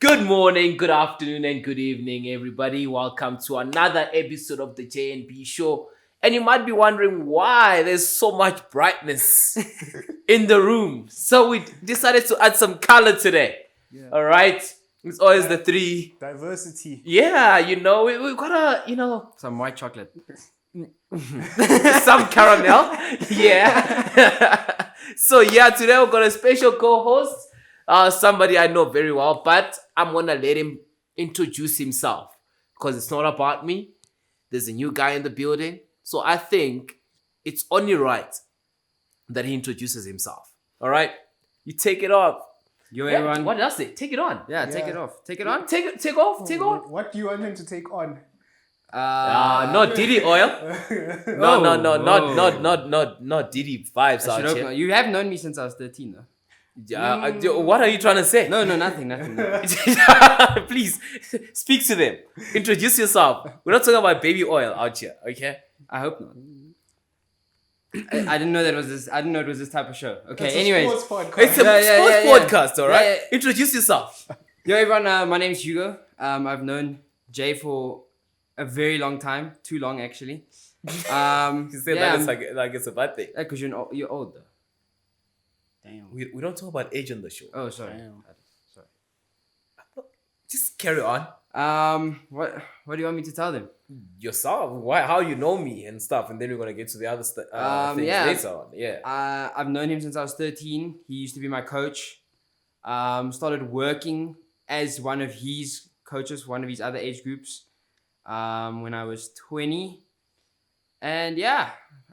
Good morning, good afternoon, and good evening, everybody. Welcome to another episode of the JNB Show. And you might be wondering why there's so much brightness in the room. So we decided to add some color today. Yeah. All right? It's always the three. Diversity. Yeah, we've got some white chocolate. some caramel. Yeah. So today we've got a special co-host. Somebody I know very well, but I'm gonna let him introduce himself because it's not about me. There's a new guy in the building, so I think it's only right that he introduces himself. All right, you take it off. Everyone. What does it? Take it on. Yeah, take it off. Take it on. Take off. Take on. What do you want him to take on? Not Diddy oil. No, not Diddy vibes out here. You have known me since I was 13, though. What are you trying to say? No, nothing. Please speak to them. Introduce yourself. We're not talking about baby oil out here, okay? I hope not. I didn't know that it was this. I didn't know it was this type of show. Okay. It's anyways, a sports podcast. It's a sports podcast, all right? Yeah. Introduce yourself. Yo, everyone. My name's Hugo. I've known Jay for a very long time. Too long, actually. You said that like it's a bad thing. Because you're old, though. Damn. We don't talk about age on the show. Oh, sorry. Sorry. Just carry on. What do you want me to tell them? Yourself. Why? How you know me and stuff, and then we're gonna get to the other things later on. Yeah. I've known him since I was 13. He used to be my coach. Started working as one of his coaches, one of his other age groups, when I was 20. And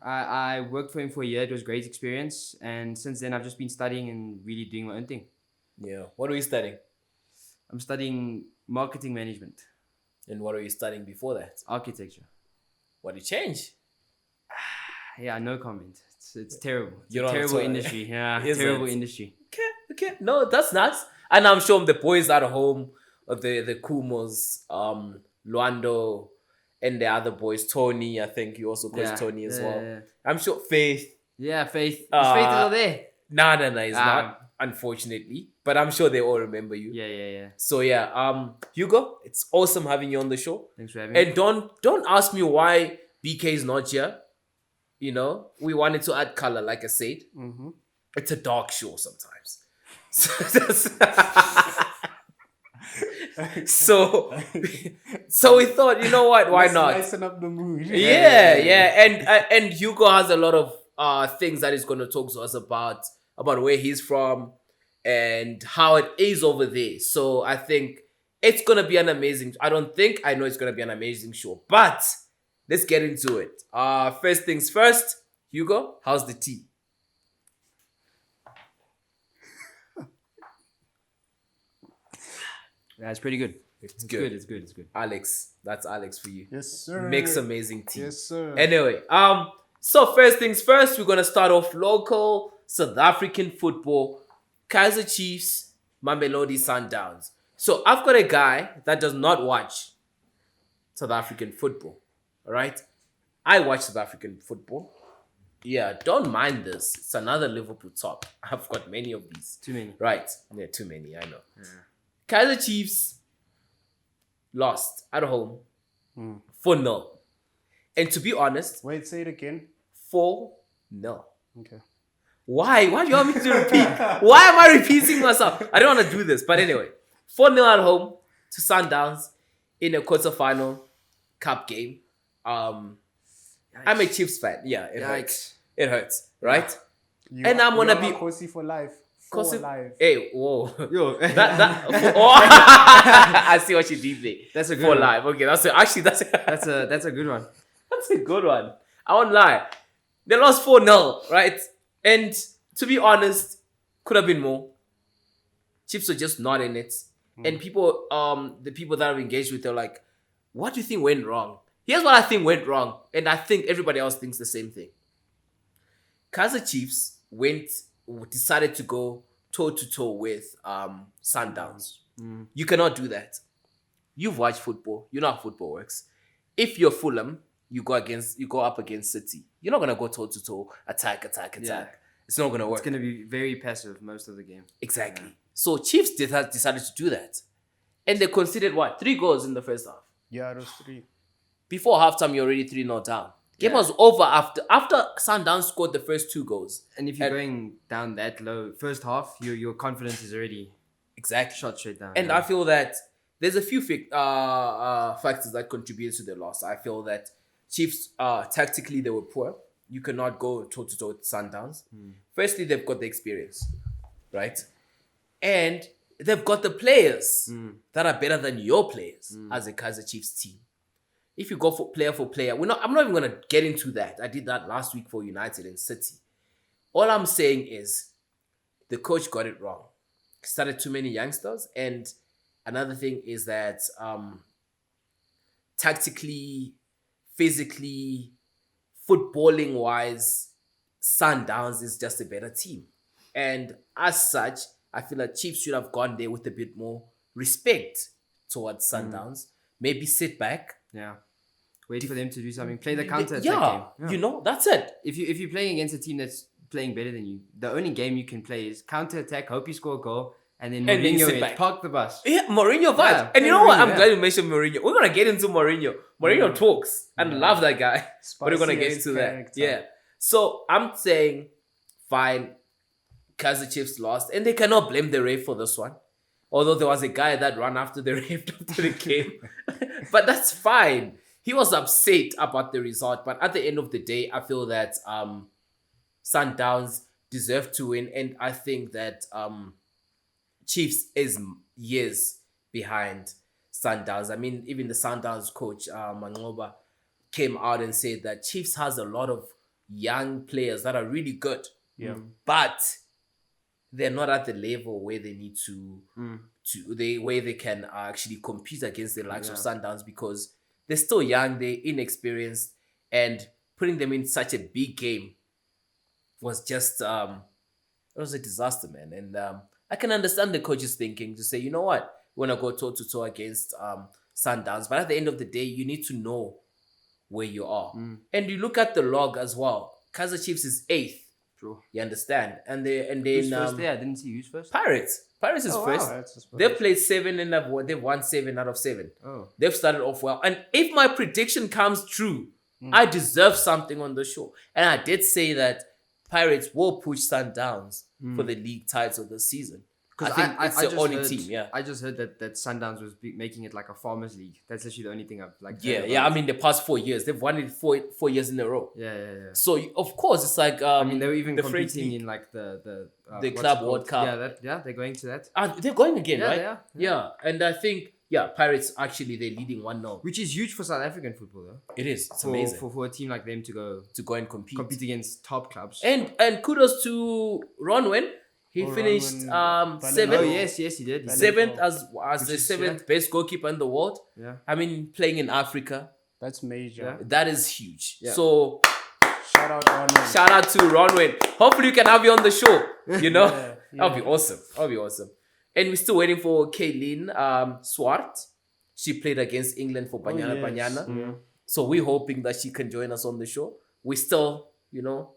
I worked for him for a year. It was a great experience. And since then, I've just been studying and really doing my own thing. Yeah. What are you studying? I'm studying marketing management. And what are you studying before that? Architecture. What did you change? No comment. It's terrible. It's a terrible industry. Yeah, terrible industry. Okay. No, that's nuts. And I'm sure the boys at home, the Kumos, Luando, and the other boys, Tony, I think you also coach Tony as well. Yeah. I'm sure Faith. Yeah, Faith. Faith still there? No, he's not, unfortunately. But I'm sure they all remember you. Yeah. So Hugo, it's awesome having you on the show. Thanks for having me. And don't ask me why BK is not here. We wanted to add color, like I said. Mm-hmm. It's a dark show sometimes. So we thought, you know what? Why not? Lighten up the mood. Yeah. And Hugo has a lot of things that he's going to talk to us about where he's from and how it is over there. So I think it's going to be an amazing. I know it's going to be an amazing show, but let's get into it. First things first, Hugo, how's the tea? Yeah, it's pretty good. It's good. It's good. Alex, that's Alex for you. Yes, sir. Makes amazing tea. Yes, sir. Anyway, so first things first, we're gonna start off local South African football. Kaizer Chiefs, Mamelodi Sundowns. So I've got a guy that does not watch South African football. All right, I watch South African football. Yeah, don't mind this. It's another Liverpool top. I've got many of these. Too many. Right? Yeah, too many. I know. Yeah. Kaizer Chiefs lost at home 4-0. And to be honest... Wait, say it again. 4-0. Okay. Why? Why do you want me to repeat? Why am I repeating myself? I don't want to do this. But anyway, 4-0 at home to Sundowns in a quarterfinal cup game. I'm a Chiefs fan. Yeah, it hurts. It hurts, right? I'm going to be... Kosi for life. Hey, whoa. Yo. I see what you did there. That's a good one. For life. Okay, that's a good one. That's a good one. I won't lie. They lost 4-0, right? And to be honest, could have been more. Chiefs are just not in it. And people, the people that I've engaged with, they're like, what do you think went wrong? Here's what I think went wrong. And I think everybody else thinks the same thing. Kaizer Chiefs decided to go toe-to-toe with Sundowns. You cannot do that. You've watched football. You know how football works. If you're Fulham, you go up against City. You're not going to go toe-to-toe, attack. Yeah. It's not going to work. It's going to be very passive most of the game. Exactly. So Chiefs decided to do that. And they conceded what? 3 goals in the first half. Yeah, it was 3. Before halftime, you're already 3-0 down. Game Yeah. was over after Sundowns scored the first 2 goals. And if you're going down that low, first half, your confidence is already Exactly. shot straight down. And yeah. I feel that there's a few factors that contributed to the loss. I feel that Chiefs, tactically, they were poor. You cannot go toe-to-toe with Sundowns. Firstly, they've got the experience, right? And they've got the players that are better than your players as a Kaizer Chiefs team. If you go for player, I'm not even going to get into that. I did that last week for United and City. All I'm saying is the coach got it wrong. Started too many youngsters. And another thing is that tactically, physically, footballing-wise, Sundowns is just a better team. And as such, I feel like Chiefs should have gone there with a bit more respect towards Sundowns. Maybe sit back. Yeah. Wait for them to do something. Play the counter attack Yeah, game. you know, that's it. If you're playing against a team that's playing better than you, the only game you can play is counter attack, hope you score a goal, and then then Mourinho sit it, back. park the bus. Yeah, Mourinho vibes. Yeah, And you know what? Mourinho, I'm yeah. glad you mentioned Mourinho. We're going to get into Mourinho. Mourinho talks and love that guy. But we're going to get Spiciest into that. character. Yeah. So I'm saying, fine, Kaizer Chiefs lost. And they cannot blame the ref for this one. Although there was a guy that ran after the ref after the game. But that's fine. He was upset about the result. But at the end of the day, I feel that Sundowns deserve to win. And I think that Chiefs is years behind Sundowns. I mean, even the Sundowns coach, Mangoba, came out and said that Chiefs has a lot of young players that are really good. Yeah. But they're not at the level where they need to where they can actually compete against the likes of Sundowns, because they're still young, they're inexperienced, and putting them in such a big game was just it was a disaster, man. And I can understand the coaches thinking to say, you know what, we want to go toe to toe against Sundowns, but at the end of the day, you need to know where you are. And you look at the log as well. Kaizer Chiefs is 8th. True. You understand? And then Who's first there? I didn't see who's first. Pirates is first. That's just They've played 7 and they've won 7 out of 7. Oh. They've started off well. And if my prediction comes true, I deserve something on the show. And I did say that Pirates will push Sundowns for the league title this season. I think it's the only team, yeah. I just heard that Sundowns was making it like a farmers league. That's actually the only thing I've like. Yeah, heard yeah. I about. mean, the past 4 years, they've won it 4 years in a row. Yeah. So of course, it's like I mean, they were even the French competing league. in like the The what's Club it World called? Cup. Yeah, they're going to that. They're going again, Yeah, right? they are. Yeah, and I think Pirates actually they're leading 1-0. Which is huge for South African football, though. It is. It's For, amazing for a team like them to go and compete. against top clubs. And kudos to Ronwen. He finished Ronwen, 7th. Oh yes, he did. He did. 7th as Which the is, 7th best goalkeeper in the world. Yeah. I mean, playing in Africa, That's major. that is huge. Yeah. So Shout out on shout out to Ronwen. Hopefully, we can have you on the show. You know, Yeah, that'll be awesome. That'll be awesome. And we're still waiting for Kaylin Swart. She played against England for Banyana Banyana. Yeah. So we're hoping that she can join us on the show. We're still,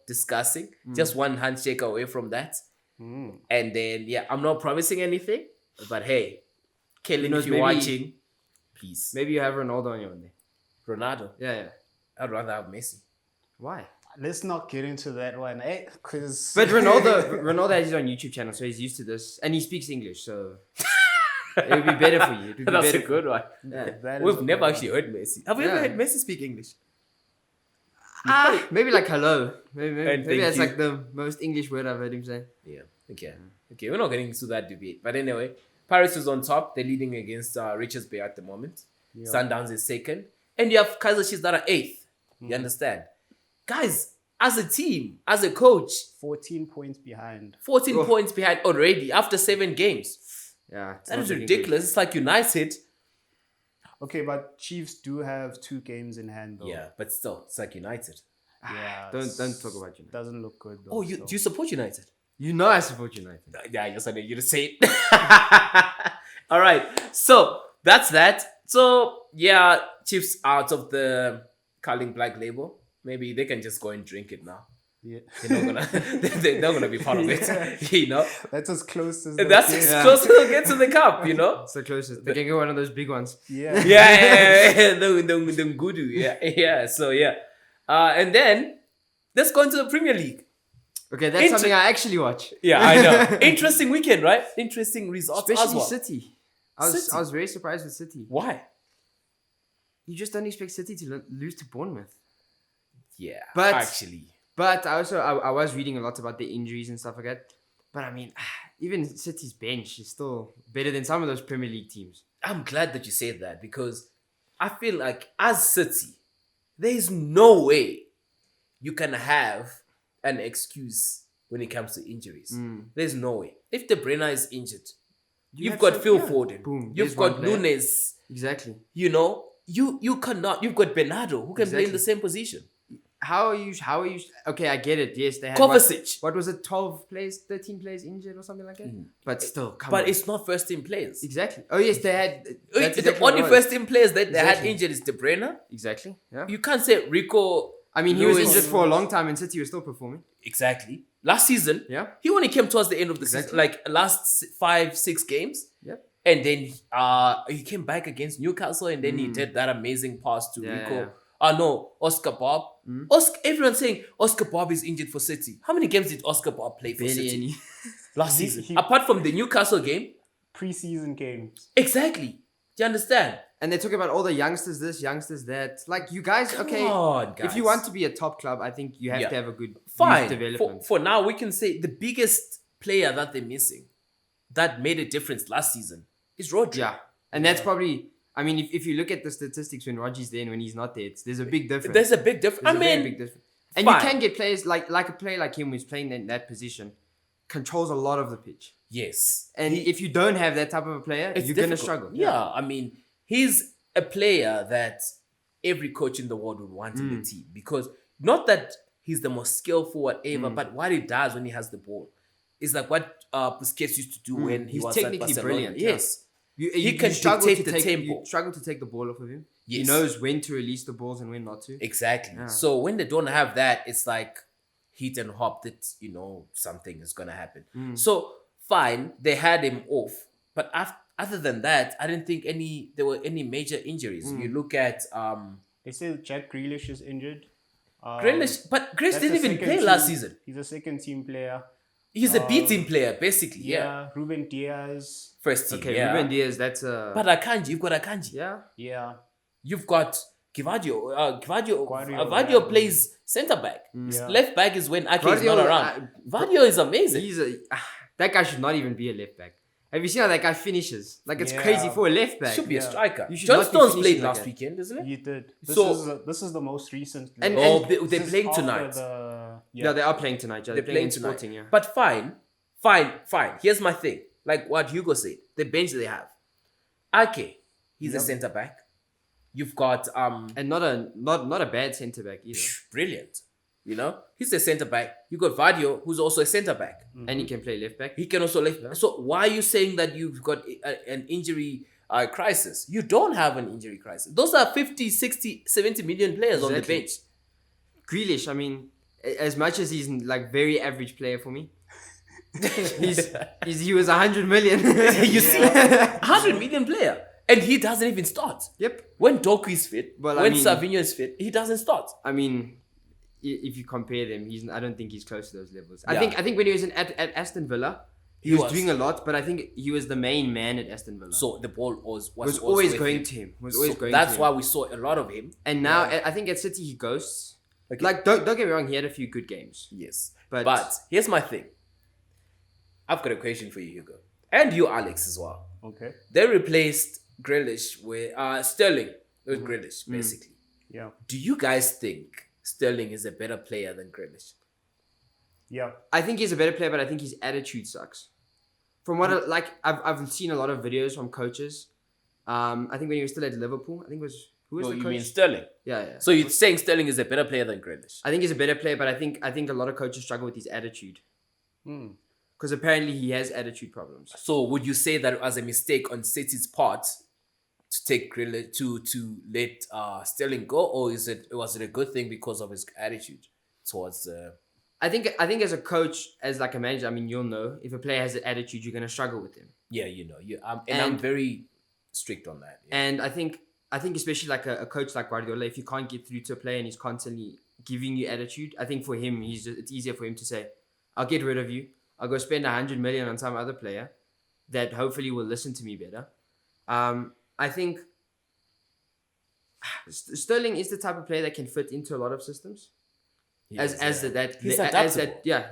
discussing. Just one handshake away from that. And then, I'm not promising anything. But hey, Kaylin, knows, if you're maybe- watching, please. Maybe you have Ronaldo on your one day. Ronaldo. Yeah. I'd rather have Messi. Why? Let's not get into that one, because But Ronaldo has his own YouTube channel, so he's used to this, and he speaks English, so it would be better for you. It would be That's better. a good one. Yeah. We've never actually heard Messi. Have we ever Yeah. heard Messi speak English? Maybe like hello. Maybe And thank that's you. like the most English word I've heard him say. Yeah. Okay. We're not getting into that debate. But anyway, Paris is on top. They're leading against Richards Bay at the moment. Sundowns is second. And you have Kaizer Chiefs that are 8th. You understand? Guys, as a team, as a coach, 14 points behind. 14 points behind already after 7 games. Yeah, it's That not is looking ridiculous. It's like United. Okay, but Chiefs do have 2 games in hand, though. Yeah, but still, it's like United. Yeah. good. Don't talk about United. Doesn't look good, though. Oh, do you support United? You know I support United. Yeah, I just wanted you to say it. All right. So that's that. So Chiefs out of the Carling Black label. Maybe they can just go and drink it now. Yeah. They're not gonna they're not gonna be part of it. You know, That's as close as that's they as get. close as they'll get to the cup. You know. It's the closest. They can get one of those big ones. Yeah. Yeah. The Ngudu. Yeah. So yeah, and then let's go into the Premier League. Okay, that's something I actually watch. Yeah, I know. Interesting weekend, right? Interesting results as Especially well. City. City. I was very surprised with City. Why? You just don't expect City to lose to Bournemouth. Yeah, But- actually, But I was reading a lot about the injuries and stuff like that. But I mean, even City's bench is still better than some of those Premier League teams. I'm glad that you said that because I feel like as City, there is no way you can have an excuse when it comes to injuries. There's no way. If De Bruyne is injured, you've got Phil Foden, Boom, you've there's one got player. Nunes. Exactly. You know, you cannot. You've got Bernardo who can play in Exactly. the same position. How are you? Okay, I get it. Yes, they had Kovacic. what was it? 12 players, 13 players injured or something like that. But still, come But on. it's not first team players. Exactly. Oh yes, they had. That's The exactly what only it was. first team players that they had Exactly. injured is De Bruyne. Exactly. Yeah. You can't say Rico. I mean, he was Lewis- injured for a long time, and City was still performing. Exactly. Last season, Yeah. he only came towards the end of the season, Exactly. like last 5-6 games. Yep. And then he came back against Newcastle, and then he did that amazing pass to Yeah, Rico. yeah. No, Oscar Bob. Everyone's saying Oscar Bob is injured for City. How many games did Oscar Bob play for Barely City any. last He- season? he- Apart from the Newcastle game. Preseason games. Exactly. Do you understand? And they talk about all the youngsters this, youngsters that. Like, you guys, okay. Come on, guys. If you want to be a top club, I think you have Yeah. to have a good youth Fine. development. For now, we can say the biggest player that they're missing that made a difference last season is Rodri. Yeah. And that's probably, I mean, if you look at the statistics when Rodri's there and when he's not there, there's a big difference. There's a big difference. There's I a very mean, big difference. And fine. you can get players like a player like him who's playing in that position, controls a lot of the pitch. yes. And if you don't have that type of a player, It's you're going to difficult. struggle. Yeah, I mean, he's a player that every coach in the world would want in the team because not that he's the most skillful whatever, but what he does when he has the ball is like what Busquets used to do when he He's was technically at Barcelona. brilliant, yeah. Yes. You can struggle dictate to the take, tempo. You struggle to take the ball off of him. He Yes. knows when to release the balls and when not to. Exactly. Yeah. So when they don't have that, it's like hit and hop that, something is going to happen. So fine, they had him off. But other than that, I didn't think there were any major injuries. You look at They say Jack Grealish is injured. Grealish, but Grealish That's didn't a even second play team- last season. He's a second team player. He's a B team player, basically. Yeah. Ruben Diaz. First team. Okay, yeah. Ruben Diaz, that's a... But Akanji, you've got Akanji. yeah. Yeah. You've got Gvardio. Gvardio, Gvardio yeah. plays centre back. Yeah. Left back is when Ake is Gvardio, not around. Gvardio is amazing. He's that guy should not even be a left back. Have you seen how that guy finishes? Like, it's Yeah. crazy for a left back. Should be a Yeah. striker. You should John not be Stones finishing played like last that. weekend, isn't it? He did. So- This is the most recent. And- Oh, and- they're This is playing after tonight. Yeah, they are playing tonight. Yeah. They're They're playing playing tonight. Sporting, yeah. But fine. Here's my thing. Like what Hugo said, the bench they have. Ake, he's a centre back. You've got And not a bad centre back either. brilliant. He's a centre back. You got Vadio, who's also a centre back. And he can play left back. He can also left. So why are you saying that you've got an injury crisis? You don't have an injury crisis. Those are 50, 60, 70 million players on the Exactly. bench. Grealish, I mean, as much as he's like very average player for me, he was 100 million. You see, 100 million player, and he doesn't even start. Yep. When Doku is fit, Well, I when mean- Savinho is fit, he doesn't start. I mean, if you compare them, I don't think he's close to those levels. Yeah. I think when he was at Aston Villa, he He was was. doing a lot, but I think he was the main man at Aston Villa. So the ball was was always with going him. to him. That's why we saw a lot of him. And now I think at City he ghosts. Okay. Like don't get me wrong, he had a few good games. Yes, But- but here's my thing. I've got a question for you, Hugo, and you, Alex, as well. Okay. They replaced Grealish with Sterling with Grealish, basically. Yeah. Do you guys think Sterling is a better player than Grealish? Yeah. I think he's a better player, but I think his attitude sucks. From what I've seen a lot of videos from coaches. I think when he was still at Liverpool, I think who was the you coach? mean Sterling? Yeah. So you're saying Sterling is a better player than Grealish? I think he's a better player, but I think a lot of coaches struggle with his attitude Hmm. because apparently he has attitude problems. So would you say that was a mistake on City's part to take Grealish to let Sterling go, or was it a good thing because of his attitude towards? I think as a coach, as like a manager, I mean, you'll know if a player has an attitude, you're gonna struggle with him. Yeah, I'm very strict on that. Yeah. And I think especially like a coach like Guardiola, if you can't get through to a player and he's constantly giving you attitude, I think for him, it's easier for him to say, I'll get rid of you. I'll go spend 100 million on some other player that hopefully will listen to me better. I think Sterling is the type of player that can fit into a lot of systems. He's adaptable.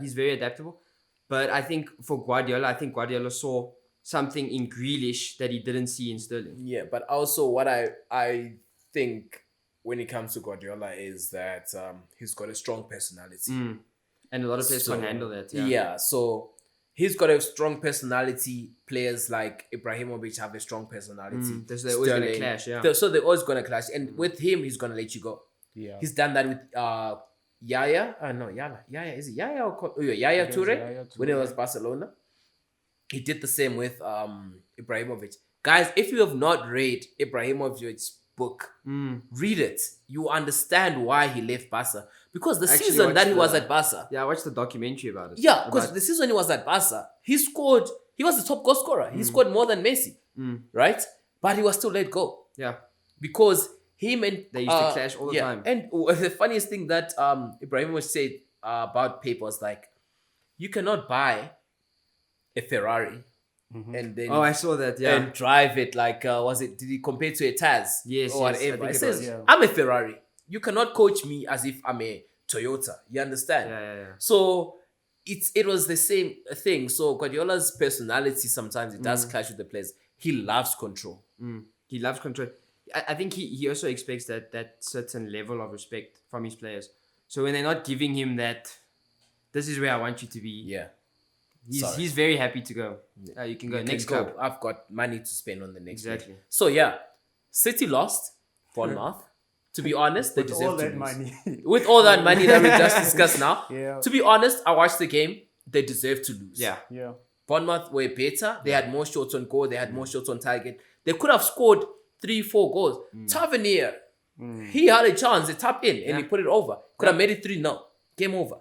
He's very adaptable. But I think for Guardiola saw something in Grealish that he didn't see in Sterling. Yeah, but also what I think when it comes to Guardiola is that he's got a strong personality. And a lot of players can't handle that. Yeah, so he's got a strong personality. Players like Ibrahimovic have a strong personality. They're always going to clash, So they're always going to clash. And with him, he's going to let you go. Yeah. He's done that with Yaya. Yaya. Is it Yaya or Yaya Toure? When he was Barcelona. He did the same with Ibrahimovic. Guys, if you have not read Ibrahimovic's book, read it. You understand why he left Barca. Because the season that he was at Barca. Yeah, I watched the documentary about it. Yeah, because the season he was at Barca, he was the top goal scorer. He scored more than Messi. Right? But he was still let go. Yeah. Because him and... They used to clash all the time. And the funniest thing that Ibrahimovic said about Pep was like, you cannot buy a Ferrari and then I saw that, and drive it like did he compare to a Taz? Yes, or whatever. I It think says I'm a Ferrari. You cannot coach me as if I'm a Toyota. You understand? Yeah. So it was the same thing. So Guardiola's personality sometimes it does clash with the players. He loves control. He loves control. I think he also expects that certain level of respect from his players. So when they're not giving him that, this is where I want you to be. Yeah. He's very happy to go. You can go next club. I've got money to spend on the next Exactly. week. So yeah, City lost Bournemouth. To be honest, they deserve to lose. Money. With all that money that we just discussed now. Yeah. To be honest, I watched the game. They deserve to lose. Yeah. Bournemouth were better. They had more shots on goal. They had more shots on target. They could have scored 3-4 goals. Tavernier, he had a chance. They tapped in and he put it over. Could have made it 3-0. Game over.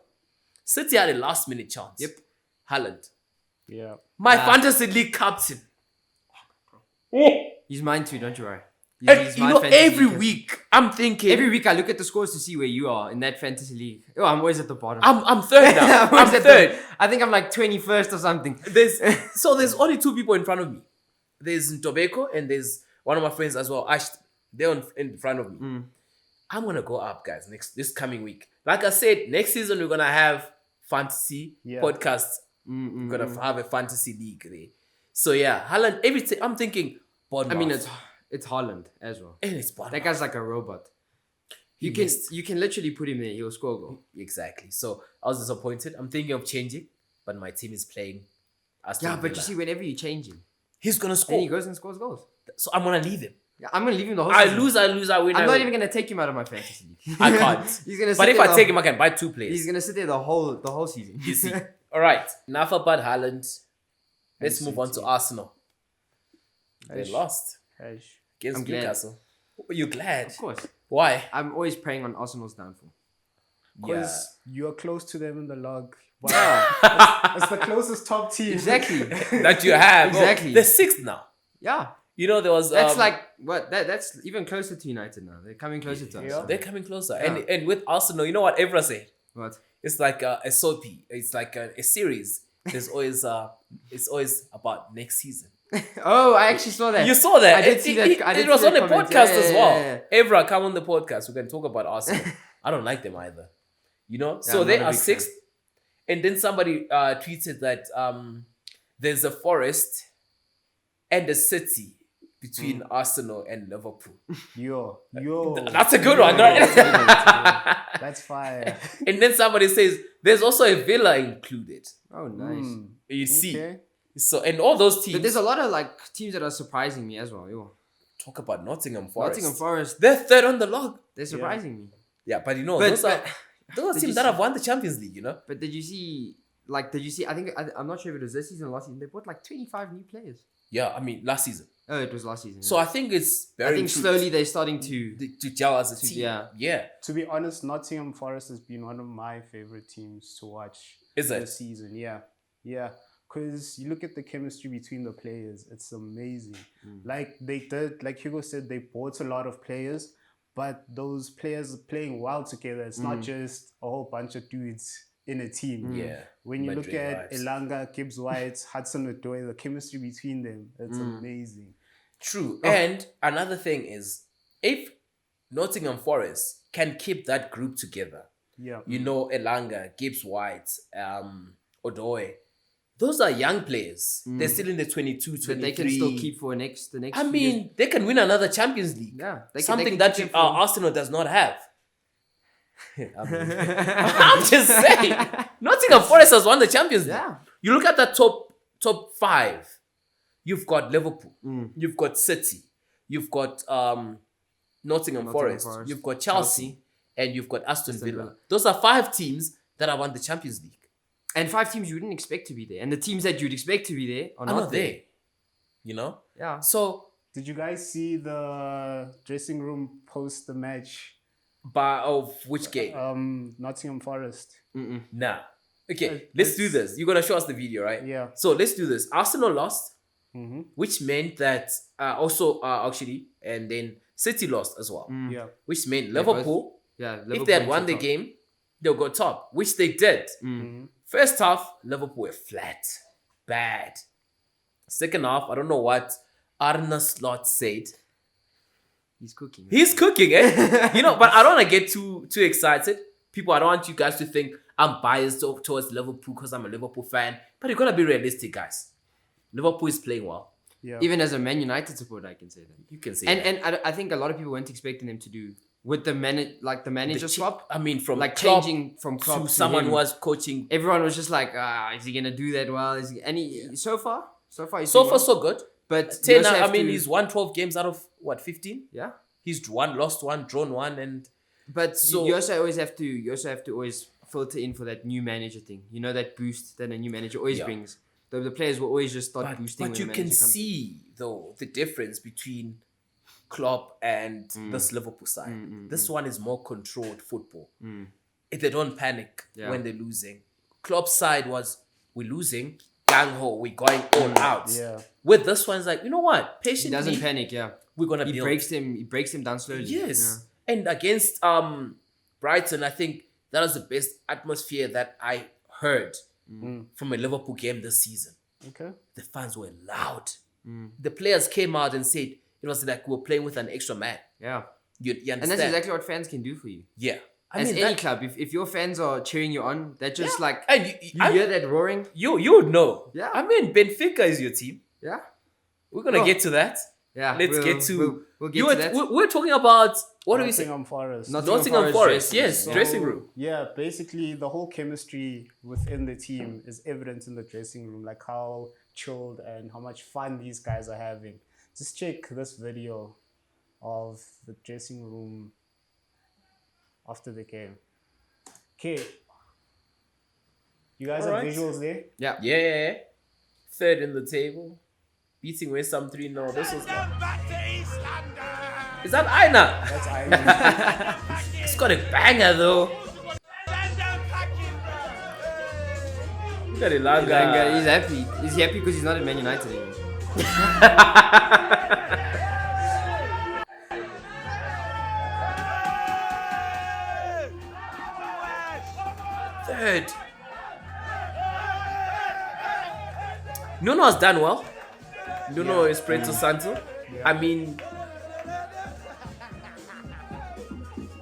City had a last minute chance. Yep. Haaland. Yeah. My fantasy league captain. He's mine too, don't you worry. And every week I'm thinking. Every week I look at the scores to see where you are in that fantasy league. Oh, I'm always at the bottom. I'm third now. I'm third. I think I'm like 21st or something. There's only two people in front of me. There's Ntobeko and there's one of my friends as well, Ash. They're in front of me. I'm gonna go up, guys, this coming week. Like I said, next season we're gonna have fantasy podcasts. We're gonna have a fantasy league there. So yeah, Haaland. I'm thinking. Bournemouth. I mean, it's Haaland as well. And it's Bournemouth. That guy's like a robot. You can literally put him there. He'll score a goal. Exactly. So I was disappointed. I'm thinking of changing, but my team is playing. Aston Villa. But you see, whenever you change him, he's gonna score. And he goes and scores goals. So I'm gonna leave him. Yeah, I'm gonna leave him the whole I season. lose, I win. I'm not even gonna take him out of my fantasy league. I can't. He's gonna. But if I take him, I can buy 2 players. He's gonna sit there the whole season. You see. All right. Enough about Haaland. Let's move on to Arsenal. They lost against Newcastle. Are you glad? Of course. Why? I'm always praying on Arsenal's downfall. Because you're close to them in the log. Wow. Yeah. It's the closest top team. Exactly. That you have. Exactly. They're 6th now. Yeah. You know, there was... That's like... what? That's even closer to United now. They're coming closer to us. Yeah. They're coming closer. Yeah. And with Arsenal, you know what Evra said? What? It's like a soapy. It's like a series. There's always... it's always about next season. Oh, I actually saw that. You saw that. I did see that. It was on the comment. podcast as well. Yeah. Evra, come on the podcast. We can talk about Arsenal. I don't like them either. You know? So I'm they not a are big 6th. And then somebody tweeted that there's a forest and a city between Arsenal and Liverpool. Yo. That's a good one, right? That's fire. And then somebody says there's also a villa included. Oh, nice. You see. Okay. So, and all those teams. But there's a lot of like teams that are surprising me as well. Yo. Talk about Nottingham Forest. Nottingham Forest. They're 3rd on the log. They're surprising me. Yeah, but you know, But- those are Did teams you that see- have won the Champions League, you know? But did you see like, did you see? I'm not sure if it was this season or last season. They bought like 25 new players. Yeah, I mean last season. Oh, it was last season. So I think it's I very think true slowly they're starting to. to gel as a team. yeah. To be honest, Nottingham Forest has been one of my favorite teams to watch Is it? this season. Yeah. Because you look at the chemistry between the players, it's amazing. Like they did, like Hugo said, they bought a lot of players, but those players are playing well together. It's not just a whole bunch of dudes in a team. Yeah. When you look Madrid at vibes. Elanga, Gibbs White, Hudson Odoi, the chemistry between them, it's amazing. True. And another thing is, if Nottingham Forest can keep that group together, Yeah. you know, Elanga, Gibbs White, Odoi, those are young players. They're still in the 22, 23. But they can still keep for the next. I few years. mean, they can win another Champions League. Yeah, Something keep that them for- Arsenal does not have. I'm just saying. Nottingham Forest has won the Champions League. Yeah. You look at the top five. You've got Liverpool. You've got City. You've got Nottingham Forest. You've got Chelsea. And you've got Aston Villa. Those are 5 teams that have won the Champions League. And 5 teams you wouldn't expect to be there, and the teams that you'd expect to be there are not there. You know? Yeah. So, Did you guys see the dressing room post the match? of which game? Nottingham Forest. Nah. Okay, let's do this. You're going to show us the video, right? Yeah. So, let's do this. Arsenal lost, Mm-hmm. which meant that actually, and then City lost as well. Yeah. Which meant both- Liverpool, Yeah. if they had won the game, they'll go top, which they did. First half, Liverpool were flat. Bad. Second half, I don't know what Arne Slot said. He's cooking. He's cooking, eh? You know, but I don't want to get too excited. People, I don't want you guys to think I'm biased towards Liverpool because I'm a Liverpool fan. But you got to be realistic, guys. Liverpool is playing well. Yeah. Even as a Man United supporter, I can say that. You can say that. And I think a lot of people weren't expecting them to do with the manager swap. I mean, from Like Klopp changing from Klopp to to someone him. who was coaching. Everyone was just like, is he gonna do that well? So far, he's So doing far, well. so good. But you Taylor, also have I mean, to- he's won 12 games out of, 15? yeah. He's won, lost 1, drawn 1, and But So- you also have to always filter in for that new manager thing. You know, that boost that a new manager always Yeah. brings. The players will always just start boosting. But when you the can manager comes in. see, though, the difference between Klopp and this Liverpool side. This one is more controlled football. If they don't panic Yeah. when they're losing. Klopp's side was, we're losing, gang-ho, we're going all out. Yeah. With this one, it's like, you know what? He Patiently, doesn't panic. Yeah, we're going to he build. breaks them down slowly. Yes. And against Brighton, I think that was the best atmosphere that I heard from a Liverpool game this season. Okay. The fans were loud. The players came out and said it was like we were playing with an extra man. Yeah. You understand? And that's exactly what fans can do for you. yeah. I As mean, any that- club, if your fans are cheering you on, that just like and you hear that roaring. you would know. Yeah. I mean, Benfica is your team. Yeah. We're gonna Oh. get to that. Yeah. Let's get to. We'll get to that. We're talking about what do we say? Nottingham Forest. Nottingham Forest. Yes, So, dressing room. Yeah, basically the whole chemistry within the team is evident in the dressing room, like how chilled and how much fun these guys are having. Just check this video of the dressing room after the game. Okay. You guys Alright. have visuals there? Yeah. Yeah. Third in the table, beating West Ham 3-0. This was. Is that Aina? That's Ireland. It's got a banger though. Look at Elanga. He's happy. He's happy because he's not at Man United anymore. Third. Nuno has done well. Nuno Espirito Santo. I mean,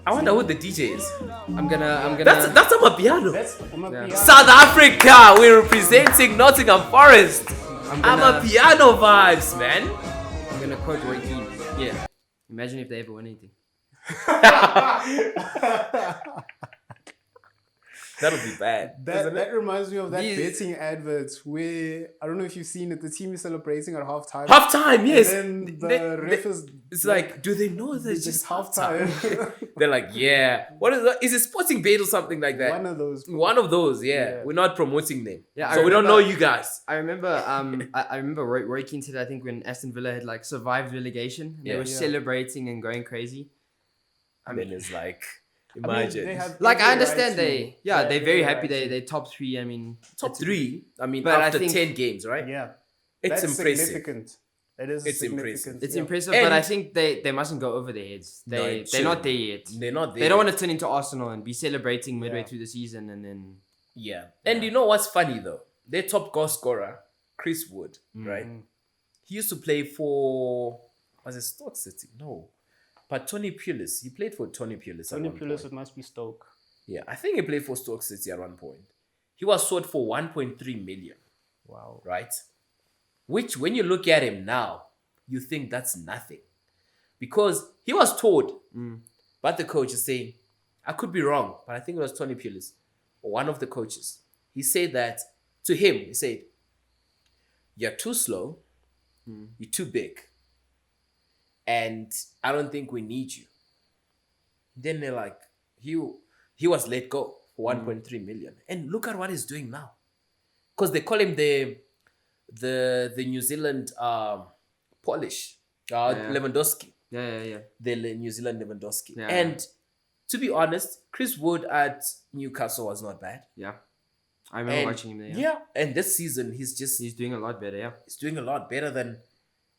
I wonder who the DJ is. I'm gonna. That's Amapiano. That's Amapiano. South Africa, we're representing Nottingham Forest. I'm gonna Amapiano vibes, man. I'm gonna quote Roy Keane. Yeah. Imagine if they ever won anything. That'll be bad. That reminds me of that These- betting advert where I don't know if you've seen it. The team is celebrating at halftime. Halftime, yes. And then the ref is. It's like, do they know that it's It's just halftime. halftime? They're like, yeah. What is that? Is it Sporting Bet or something like that? One of those. One of those, yeah. Yeah. We're not promoting them. Yeah, I so we don't know remember- you guys. I remember I remember Roy Keane said, I think, when Aston Villa had like survived relegation, they Yeah. were celebrating and going crazy. And then it's like, I mean, imagine. they have Like, I every understand right to- they're very happy right to- they top 3. I mean, Top 3, I mean, But I after think- 10 games, right? Yeah. It's That's impressive. significant. It is It's significant. impressive. it's yeah. impressive, And- but I think they mustn't go over their heads. No, it They're not shouldn't. there yet. They're not there. They don't want to turn into Arsenal and be celebrating midway Yeah. through the season and then Yeah. And you know what's funny though? Their top goal scorer, Chris Wood, right? He used to play for, was it Stoke City? No. But Tony Pulis. He played for Tony Pulis. Tony at one Pulis, point. it must be Stoke. Yeah, I think he played for Stoke City at one point. He was sold for 1.3 million, Wow. right? Which, when you look at him now, you think that's nothing. Because he was told, but the coach is saying, I could be wrong, but I think it was Tony Pulis, or one of the coaches. He said that to him, he said, you're too slow, you're too big, and I don't think we need you. Then they're like, he was let go for 1.3 million. And look at what he's doing now. Because they call him the New Zealand Polish, Lewandowski. yeah. The New Zealand Lewandowski. Yeah. And to be honest, Chris Wood at Newcastle was not bad. Yeah. I remember And watching him there. yeah. And this season, he's Doing a lot better, yeah. doing a lot better than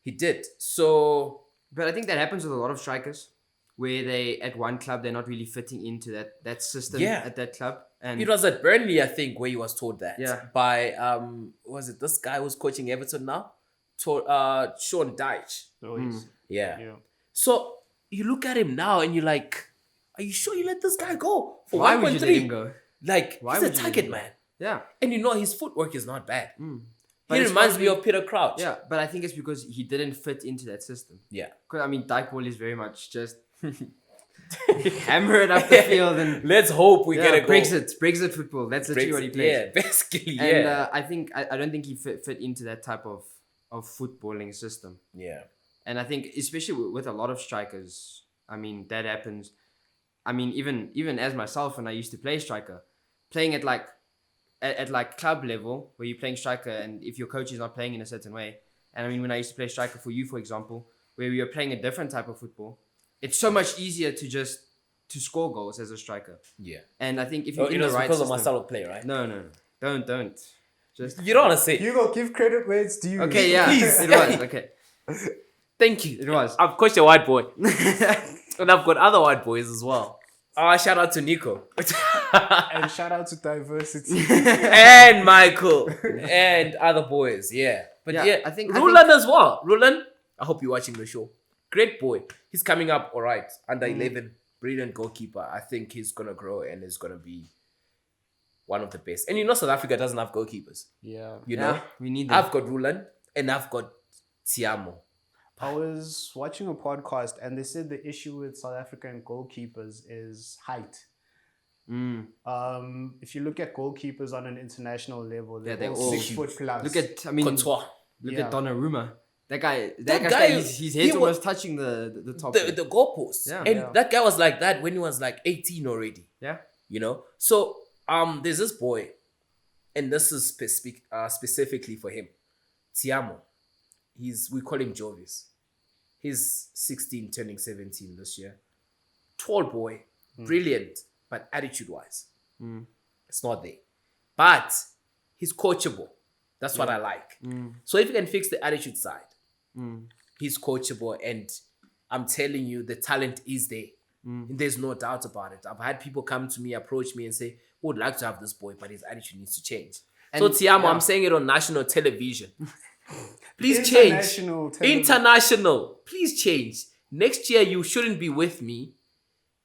he did. So But I think that happens with a lot of strikers, where they at one club they're not really fitting into that system Yeah. at that club. And it was at Burnley, I think, where he was told that. Yeah. By was it this guy who's coaching Everton now? Sean Dyche. So he's, Yeah. yeah. So you look at him now and you're like, are you sure you let this guy go for why would you let 1.3? him go? Like, Why he's would a you let target him go? man. Yeah. And you know his footwork is not bad. But He it's reminds me probably- of Peter Crouch. Yeah, but I think it's because he didn't fit into that system. Yeah. Because I mean, Dykeball is very much just hammer it up the field and Let's hope we get a goal. Brexit football. That's literally what he plays. Yeah, basically, And yeah. I don't think he fit into that type of footballing system. Yeah. And I think especially with a lot of strikers, I mean that happens. I mean even as myself when I used to play striker, playing at like club level where you're playing striker and if your coach is not playing in a certain way, and I mean when I used to play striker for you, for example, where we were playing a different type of football, it's so much easier to score goals as a striker. Yeah. And I think if you're Oh, in it the was right because system, of my style of play, right? no, don't. Just You don't want to say. Hugo, give credit where it's due. okay, yeah, Please. it was okay. Thank you. It was. I've coached a white boy. And I've got other white boys as well. Shout out to Nico. And shout out to diversity. And Michael. And other boys, yeah. But Yeah, yeah, I think- Rulan as well. Rulan, I hope you're watching the show. Great boy. He's coming up all right. Under 11. Brilliant goalkeeper. I think he's going to grow and is going to be one of the best. And you know South Africa doesn't have goalkeepers. Yeah. You know? Yeah, we need them. I've got Rulan and I've got Tiamo. I was watching a podcast and they said the issue with South African goalkeepers is height. If you look at goalkeepers on an international level, they're all 6 foot plus. Look at Courtois. at Donnarumma. That guy, guy, his he head's was- almost touching the top. The goalpost. Yeah. And Yeah. that guy was like that when he was like 18 already. Yeah. You know? So there's this boy, and this is specifically for him. Tiamo. We call him Jovis. He's 16, turning 17 this year. Tall boy, brilliant, but attitude-wise, it's not there. But he's coachable. That's what I like. So if you can fix the attitude side, he's coachable, and I'm telling you, the talent is there. And there's no doubt about it. I've had people come to me, approach me, and say, "We would like to have this boy, but his attitude needs to change." So And- Tiamo, yeah. I'm saying it on national television. Please change. International television. International. Please change. Next year, you shouldn't be with me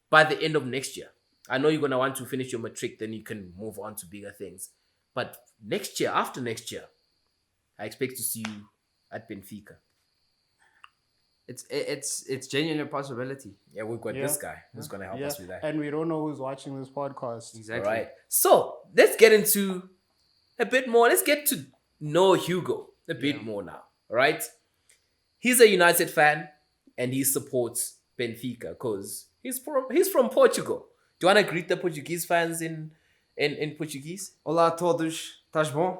by the end of next year. I know you're going to want to finish your matric, then you can move on to bigger things. But next year, after next year, I expect to see you at Benfica. It's genuinely a possibility. Yeah, we've got this guy who's gonna help us with that. And we don't know who's watching this podcast. Exactly. All right. So let's get into a bit more. Let's get to know Hugo a bit more now. All right. He's a United fan and he supports Benfica because he's from Portugal. Do you want to greet the Portuguese fans in Portuguese? Olá a todos. Estás bom?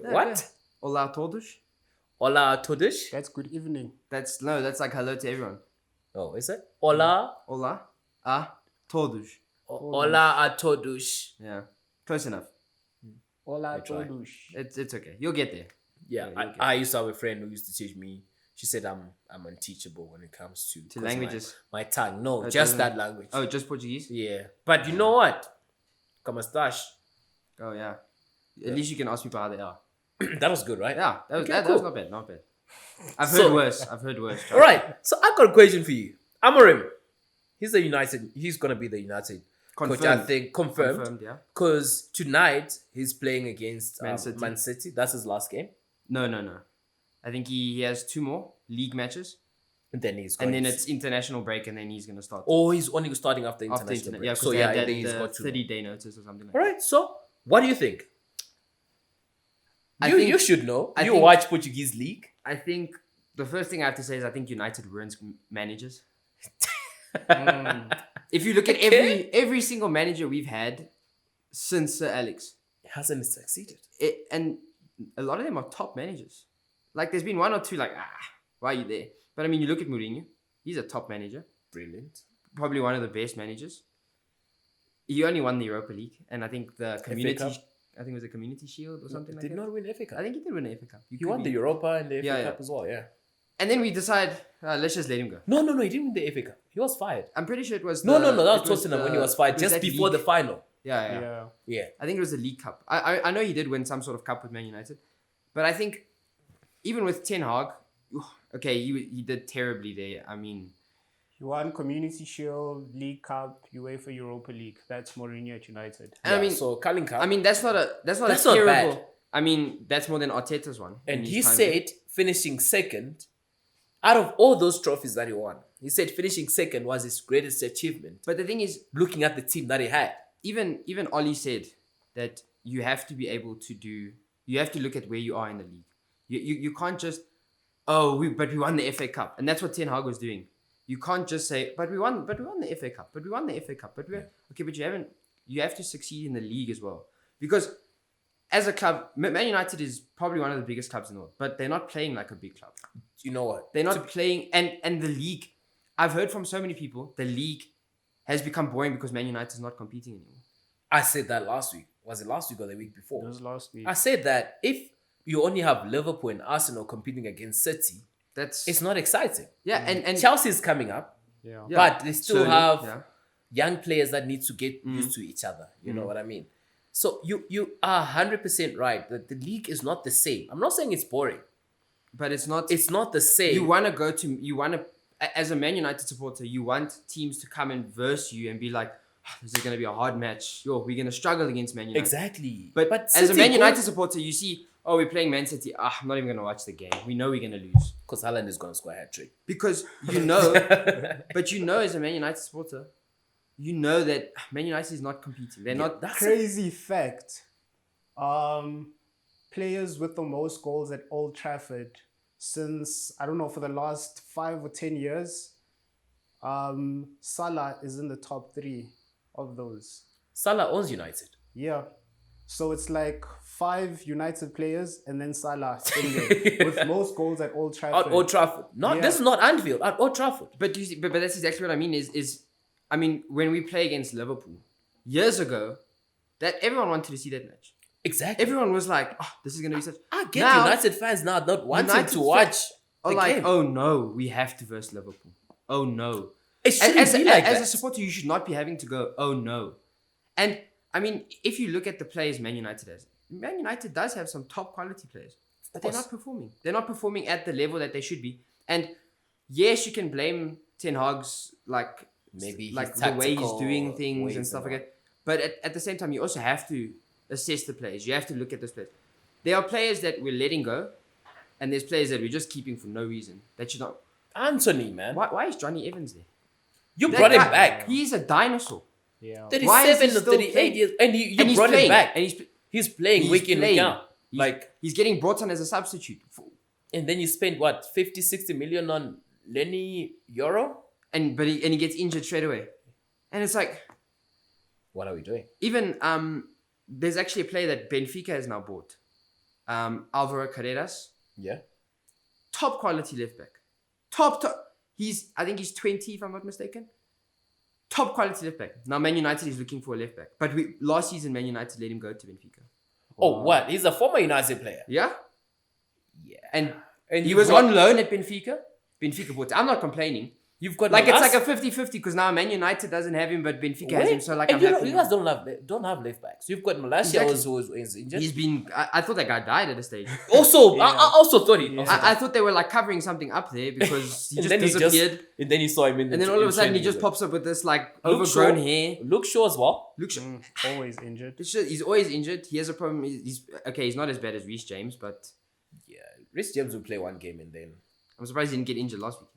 What? Olá a todos. Olá a todos. That's good evening. That's like hello to everyone. Oh, is it? Olá. Olá a todos. Olá a todos. Yeah. Close enough. Hola try. todos. It's okay. You'll get there. Yeah, I used to have a friend who used to teach me. She said I'm unteachable when it comes to languages. My tongue. No, Oh, just doesn't- that language. Oh, just Portuguese? Yeah. But you know what? Como estás? Oh, yeah. At least you can ask people how they are. That was good, right? Yeah, that was, Okay, that cool. was not bad. Not bad. I've So- heard worse. All right. So I've got a question for you. Amorim. He's gonna be the United coach, I Confirmed. think, confirmed. Yeah. Because tonight he's playing against Man City. That's his last game. No. I think he has 2 more league matches. And then he's going And then it's international break and then he's going to start. Oh, he's only starting after after international break. Yeah, So because yeah, they I had think he's the got 2 30-day notice or something like All right. So what do you think? I You think- you should know. I You think- watch Portuguese league. I think the first thing I have to say is I think United ruins managers. If you look at Okay. every single manager we've had since Sir Alex, It hasn't succeeded. and a lot of them are top managers. Like there's been 1 or 2 like, why are you there? But I mean, you look at Mourinho, he's a top manager, Brilliant. probably one of the best managers. He only won the Europa League, and I think the community, Cup? I think it was a Community Shield or something like Did that. not win FA Cup. I think he did win the FA Cup. He could won the be- Europa and the FA Yeah, Cup yeah. as well. Yeah. And then we decide, let's just let him go. No, he didn't win the FA Cup. He was fired. I'm pretty sure it was. No, that it was Tottenham when he was fired it just that before the league. final. Yeah. Yeah. Yeah. I think it was the League Cup. I know he did win some sort of cup with Man United, but I think even with Ten Hag, okay, he did terribly there. I mean, You won Community Shield, League Cup, UEFA Europa League. That's Mourinho at United. and I Yeah, mean, so Carling Cup. that's not That's a not terrible. bad. I mean, that's more than Arteta's one. in and his he time. said finishing second, out of all those trophies that he won, he said finishing second was his greatest achievement. But the thing is, Looking at the team that he had. even Ollie said that you have to be able to do. You have to look at where you are in the league. You can't just but we won the FA Cup, and that's what Ten Hag was doing. You can't just say, but we won the FA Cup, but you haven't. You have to succeed in the league as well, because as a club, Man United is probably one of the biggest clubs in the world, but they're not playing like a big club. You know what? They're not playing, and the league. I've heard from so many people, the league has become boring because Man United is not competing anymore. I said that last week. Was it last week or the week before? It was last week. I said that if you only have Liverpool and Arsenal competing against City, That's it's not exciting. yeah, and Chelsea's coming up, Yeah. yeah, but they still slowly, have yeah. young players that need to get used to each other. You know what I mean? So you are 100% right that the league is not the same. I'm not saying it's boring. But it's not. It's not the same. You want to, as a Man United supporter, you want teams to come and verse you and be like, this is going to be a hard match. We're going to struggle against Man United. Exactly. But as a City Man United goes- supporter, you see, we're playing Man City. I'm not even going to watch the game. We know we're going to lose. Because Haaland is going to score a hat-trick. Because you know, but you know as a Man United supporter, you know that Man United is not competing. They're not. That's Crazy fact. Players with the most goals at Old Trafford since, I don't know, for the last 5 or 10 years, Salah is in the top 3 of those. Salah owns United. Yeah. So it's like 5 United players and then Salah in there with most goals at Old Trafford. At Old Trafford. Yeah. This is not Anfield. At Old Trafford. But you see, but that's exactly what I mean. I mean, when we play against Liverpool years ago, that everyone wanted to see that match. Exactly. Everyone was like, this is going to be such. I get Now- United fans now not wanting United to watch Oh, the like, game. oh no, we have to verse Liverpool. Oh no. It shouldn't As be like as that. a supporter, you should not be having to go, oh no. And I mean, if you look at the players Man United has, Man United does have some top quality players, but they're not performing. They're not performing at the level that they should be. And yes, you can blame Ten Hag's Maybe his like the way he's tactical doing things ways and stuff and like that. But at the same time, you also have to assess the players. You have to look at those players. There are players that we're letting go, and there's players that we're just keeping for no reason. That should not. Anthony, man. Why is Johnny Evans there? You That brought him guy- back. He's a dinosaur. Yeah. 37 he or still 38 playing? years. And you And he's brought playing. him back. And He's playing week in, week out. He's getting brought on as a substitute. And then you spend what, 50, 60 million on Lenny Euro? And he gets injured straight away. And it's like, What are we doing? even there's actually a player that Benfica has now bought. Alvaro Carreras. Yeah. Top quality left back. Top. I think he's 20 if I'm not mistaken. Top quality left back. Now Man United is looking for a left back. But last season Man United let him go to Benfica. Oh, what? He's a former United player. Yeah? Yeah. And he you've was got- on loan at Benfica. Benfica bought. I'm not complaining. You've got Like it's Malas. like a 50-50 because now Man United doesn't have him, but Benfica has Wait, him. So like and I'm you, happy. you guys don't have left backs. You've got Malasia Exactly. who is injured. He's been. I thought that guy died at a stage. Also, Yeah. I also thought he. Yeah. I thought they were like covering something up there because he And just then he disappeared. and then you saw him in the and then all of a sudden he training just as well. pops up with this like Luke overgrown Shaw. hair. Luke Shaw as well. Luke Shaw. Always injured. He's always injured. He has a problem. He's not as bad as Reece James, but Yeah, Rhys James will play one game and then. I'm surprised he didn't get injured last week.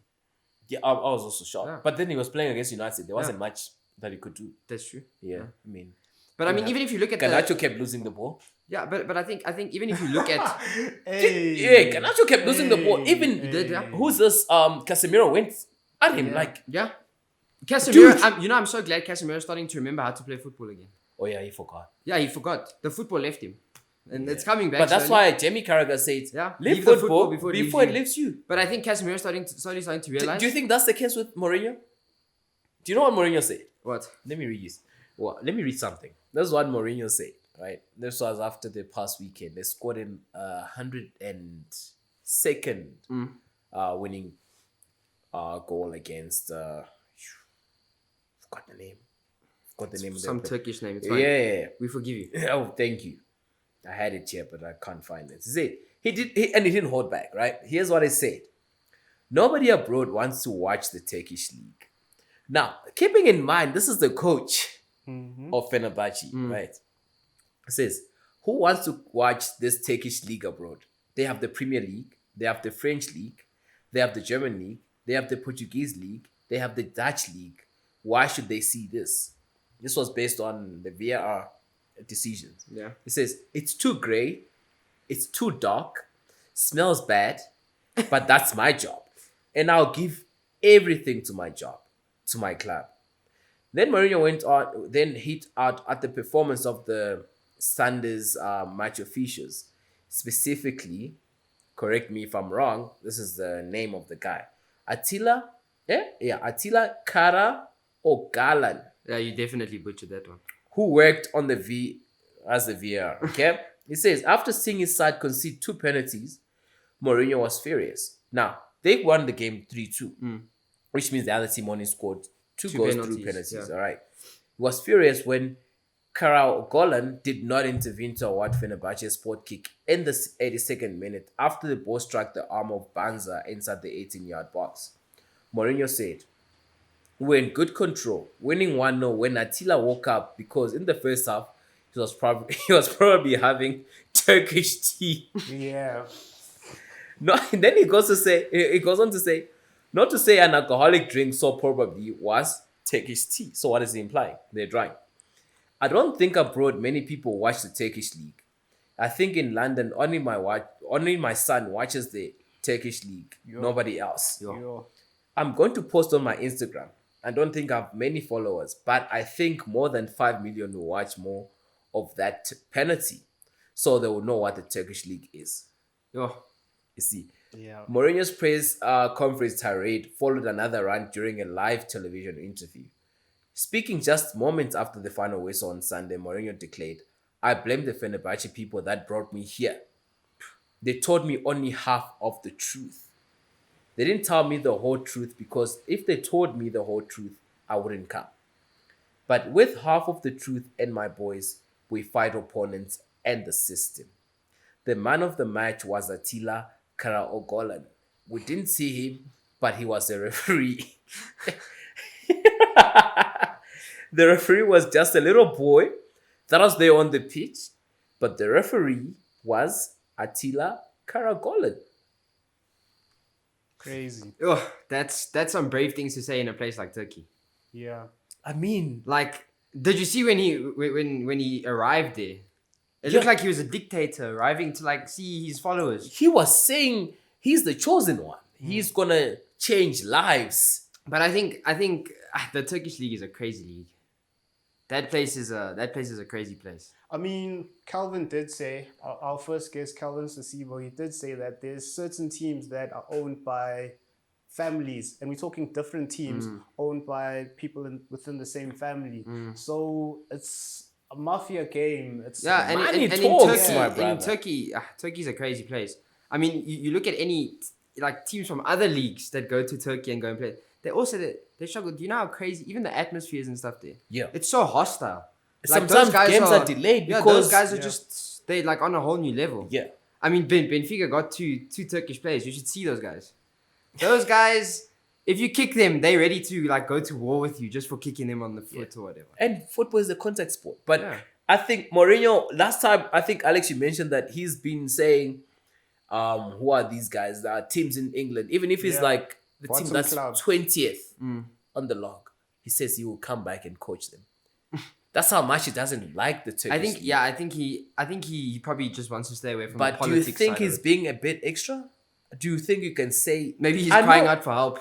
Yeah, I was also shocked. Yeah. But then he was playing against United. There wasn't much that he could do. That's true. Yeah, I mean, But I mean, Yeah. even if you look at Garnacho kept losing the ball. but I think even if you look at Yeah, Garnacho kept losing the ball. Even He did, yeah. who's this? Casemiro went at him Yeah. like. yeah, Casemiro. Dude. I'm so glad Casemiro is starting to remember how to play football again. Oh yeah, he forgot. Yeah, he forgot. The football left him, and it's coming back. But that's slowly. why Jamie Carragher said, Yeah, leave leave the football, football before it it leaves you. But I think Casemiro is slowly starting to realize. Do you think that's the case with Mourinho? Do you know what Mourinho said? What? Let me read this. Well, let me read something. This is what Mourinho said, right? This was after the past weekend. They scored in 102nd winning goal against forgot the name. Forgot the name of Some the Turkish name. It's yeah, fine. yeah, We forgive you. yeah. Oh, thank you. I had it here, but I can't find it. He said and he didn't hold back, right? Here's what he said. Nobody abroad wants to watch the Turkish league. Now, keeping in mind, this is the coach of Fenerbahce, right? It says, who wants to watch this Turkish league abroad? They have the Premier League, they have the French league, they have the German league, they have the Portuguese league, they have the Dutch league. Why should they see this? This was based on the VAR decisions. Yeah. It says, it's too grey, it's too dark, smells bad, but that's my job. And I'll give everything to my job, to my club. Then Mourinho went on, then hit out at the performance of the Sundowns match officials. Specifically, correct me if I'm wrong, this is the name of the guy. Attila Karaogalan, Yeah, you definitely butchered that one. who worked on the VAR. Okay? He says, after seeing his side concede 2 penalties, Mourinho was furious. Now, they won the game 3-2, which means the other team only scored 2 goals through penalties. yeah. All right. He was furious when Karaogalan did not intervene to award Fenerbahce a sport kick in the 82nd minute after the ball struck the arm of Banza inside the 18-yard box. Mourinho said, we're in good control, winning 1-0 when Attila woke up because in the first half, he was probably having Turkish tea. Yeah. No, and then he goes on to say, not to say an alcoholic drink, so probably was Turkish tea. So what is he implying? They're drying. I don't think abroad many people watch the Turkish league. I think in London only my son watches the Turkish league. Nobody else. Yo. I'm going to post on my Instagram. I don't think I have many followers, but I think more than 5 million will watch more of that penalty. So they will know what the Turkish league is. Yo. You see. Yeah. Mourinho's press conference tirade followed another rant during a live television interview. Speaking just moments after the final whistle on Sunday, Mourinho declared, I blame the Fenerbahce people that brought me here. They told me only half of the truth. They didn't tell me the whole truth because if they told me the whole truth, I wouldn't come. But with half of the truth and my boys, we fight opponents and the system. The man of the match was Attila Karaogalan. We didn't see him, but he was a referee. The referee was just a little boy that was there on the pitch, but the referee was Attila Karaogalan. Crazy. Oh, that's some brave things to say in a place like Turkey. Yeah. I mean, Like, did you see when he arrived there? It Yeah. looked like he was a dictator arriving to like see his followers. he was saying he's the chosen one. He's gonna change lives. But I think the Turkish league is a crazy league. That place is a crazy place. I mean, Calvin did say, our first guest, Calvin Sasibo, he did say that there's certain teams that are owned by families, and we're talking different teams owned by people within the same family. So it's a mafia game. It's Yeah, and Money in talks, Turkey, my brother. Turkey's a crazy place. I mean, you look at any like teams from other leagues that go to Turkey and go and play. They struggle. Do you know how crazy even the atmospheres and stuff there? Yeah. It's so hostile. Sometimes games are delayed Yeah, because those guys are just they like on a whole new level. Yeah. I mean, Benfica got two Turkish players. You should see those guys. Those guys, if you kick them, they're ready to like go to war with you just for kicking them on the foot or whatever. And football is a contact sport. But Yeah. I think Mourinho, last time, I think Alex, you mentioned that he's been saying, who are these guys? There are teams in England. Even if it's Yeah. like the Bottom team that's club. 20th on the log, he says he will come back and coach them. That's how much he doesn't like the Turkish I think league. I think he probably just wants to stay away from the But do you politics think side of he's it. being a bit extra? Do you think you can say Maybe he's I crying know- out for help.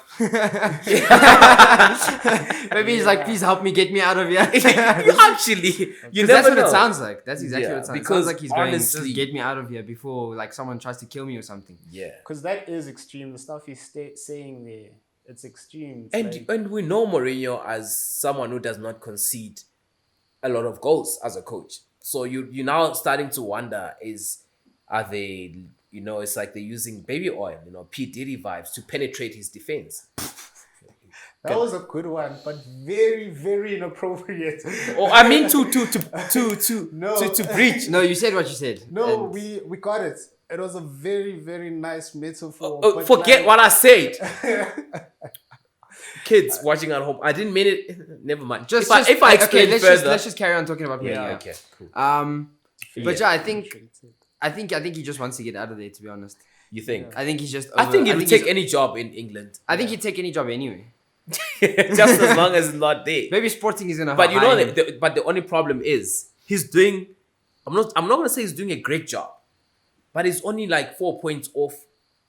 Maybe he's like, please help me, get me out of here. Actually, you 'Cause never that's what know. it sounds like. That's exactly Yeah, what it sounds like. It because sounds like he's going, honestly- just get me out of here before like someone tries to kill me or something. Yeah. because that is extreme. The stuff he's saying there, it's extreme. It's And like- and we know Mourinho as someone who does not concede a lot of goals as a coach. So you now starting to wonder are they, it's like they're using baby oil, P. Diddy vibes to penetrate his defense. that was a good one, but very, very inappropriate. Or I mean to No. to breach. No, you said what you said. No, And we got it. It was a very, very nice metaphor. Oh, but forget like- what I said. Kids watching at home. I didn't mean it. Never mind. If I explain further. let's just carry on talking about yeah, Mourinho. okay, cool. But yeah, I think he just wants to get out of there. To be honest, You think? I think he's just. I think he over- would he's- take any job in England. I think he'd take any job anyway. Just as long as it's not there. Maybe Sporting is gonna. But you know, hire him. but the only problem is he's doing. I'm not gonna say he's doing a great job, but he's only like 4 points off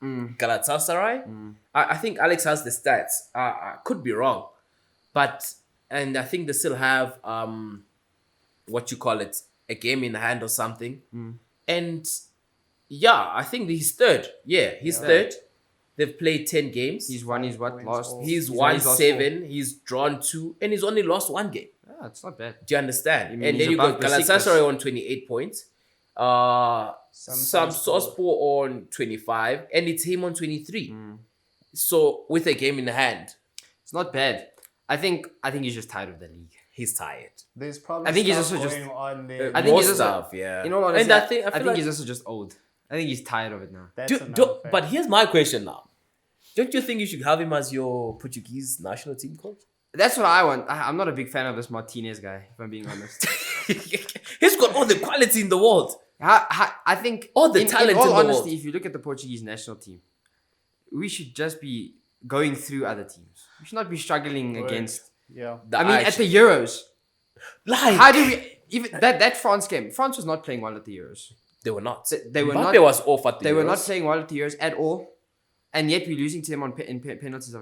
Galatasaray. I think Alex has the stats. I could be wrong, and I think they still have what you call it, a game in hand or something. And yeah, I think he's third. Yeah, he's third. They've played 10 games. He's won his what Points lost. off. He's won won his last 7. He's drawn 2, and he's only lost 1 game. Yeah, it's not bad. Do you understand? You mean And he's then you above got Besiktas. Galatasaray on 28 points. Some Sospor on 25, and it's him on 23. So with a game in hand, It's not bad. I think he's just tired of the league. he's tired. There's probably I think he's stuff also just- going on there. I think More he's also- stuff, yeah. You know what? And I think he's also just old. I think he's tired of it now. That's another fact. but here's my question now. Don't you think you should have him as your Portuguese national team coach? That's what I want. I'm not a big fan of this Martinez guy, if I'm being honest. He's got all the quality in the world. I think All the in talent all in the honesty, world. if you look at the Portuguese national team, we should just be going through other teams. We should not be struggling against. Yeah. I mean, at the Euros, like how do we even that France game? France was not playing well at the Euros. they were not. They were Mbappe not. was off at the They were not Euros. playing well at the Euros at all, and yet we're losing to them on penalties.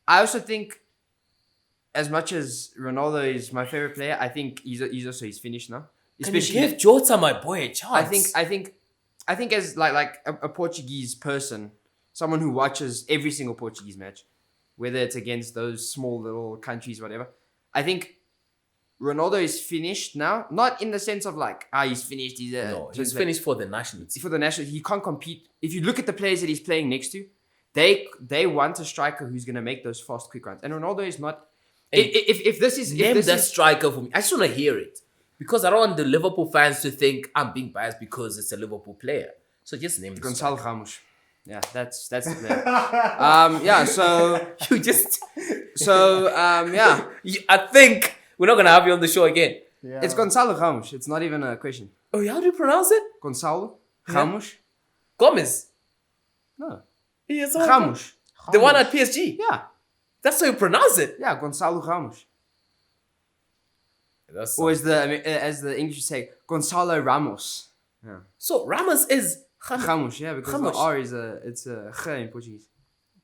I also think, as much as Ronaldo is my favorite player, I think he's finished now. Can you give Jota, my boy, a chance? I think as like a Portuguese person, someone who watches every single Portuguese match, whether it's against those small little countries, whatever, I think Ronaldo is finished now. Not in the sense of like, he's finished. He's finished for the national team. for the national. He can't compete. If you look at the players that he's playing next to, they want a striker who's gonna make those fast, quick runs. And Ronaldo is not. Hey, If this is Name if that this is, striker for me. I just want to hear it. Because I don't want the Liverpool fans to think I'm being biased because it's a Liverpool player. So just name the Gonzalo Ramos. Yeah, that's the player. Yeah. So striker. You just... yeah, I think we're not going to have you on the show again. Yeah. it's Gonzalo Ramos. It's not even a question. Oh, how do you pronounce it? Gonzalo Ramos. Gomez. No, Yes, Ramos. The one at PSG. Yeah. That's how you pronounce it. Yeah, Gonçalo Ramos. That's Or as the English say, Gonçalo Ramos. Yeah. so Ramos is Ramos, yeah, because Ramos. the R is it's a G in Portuguese.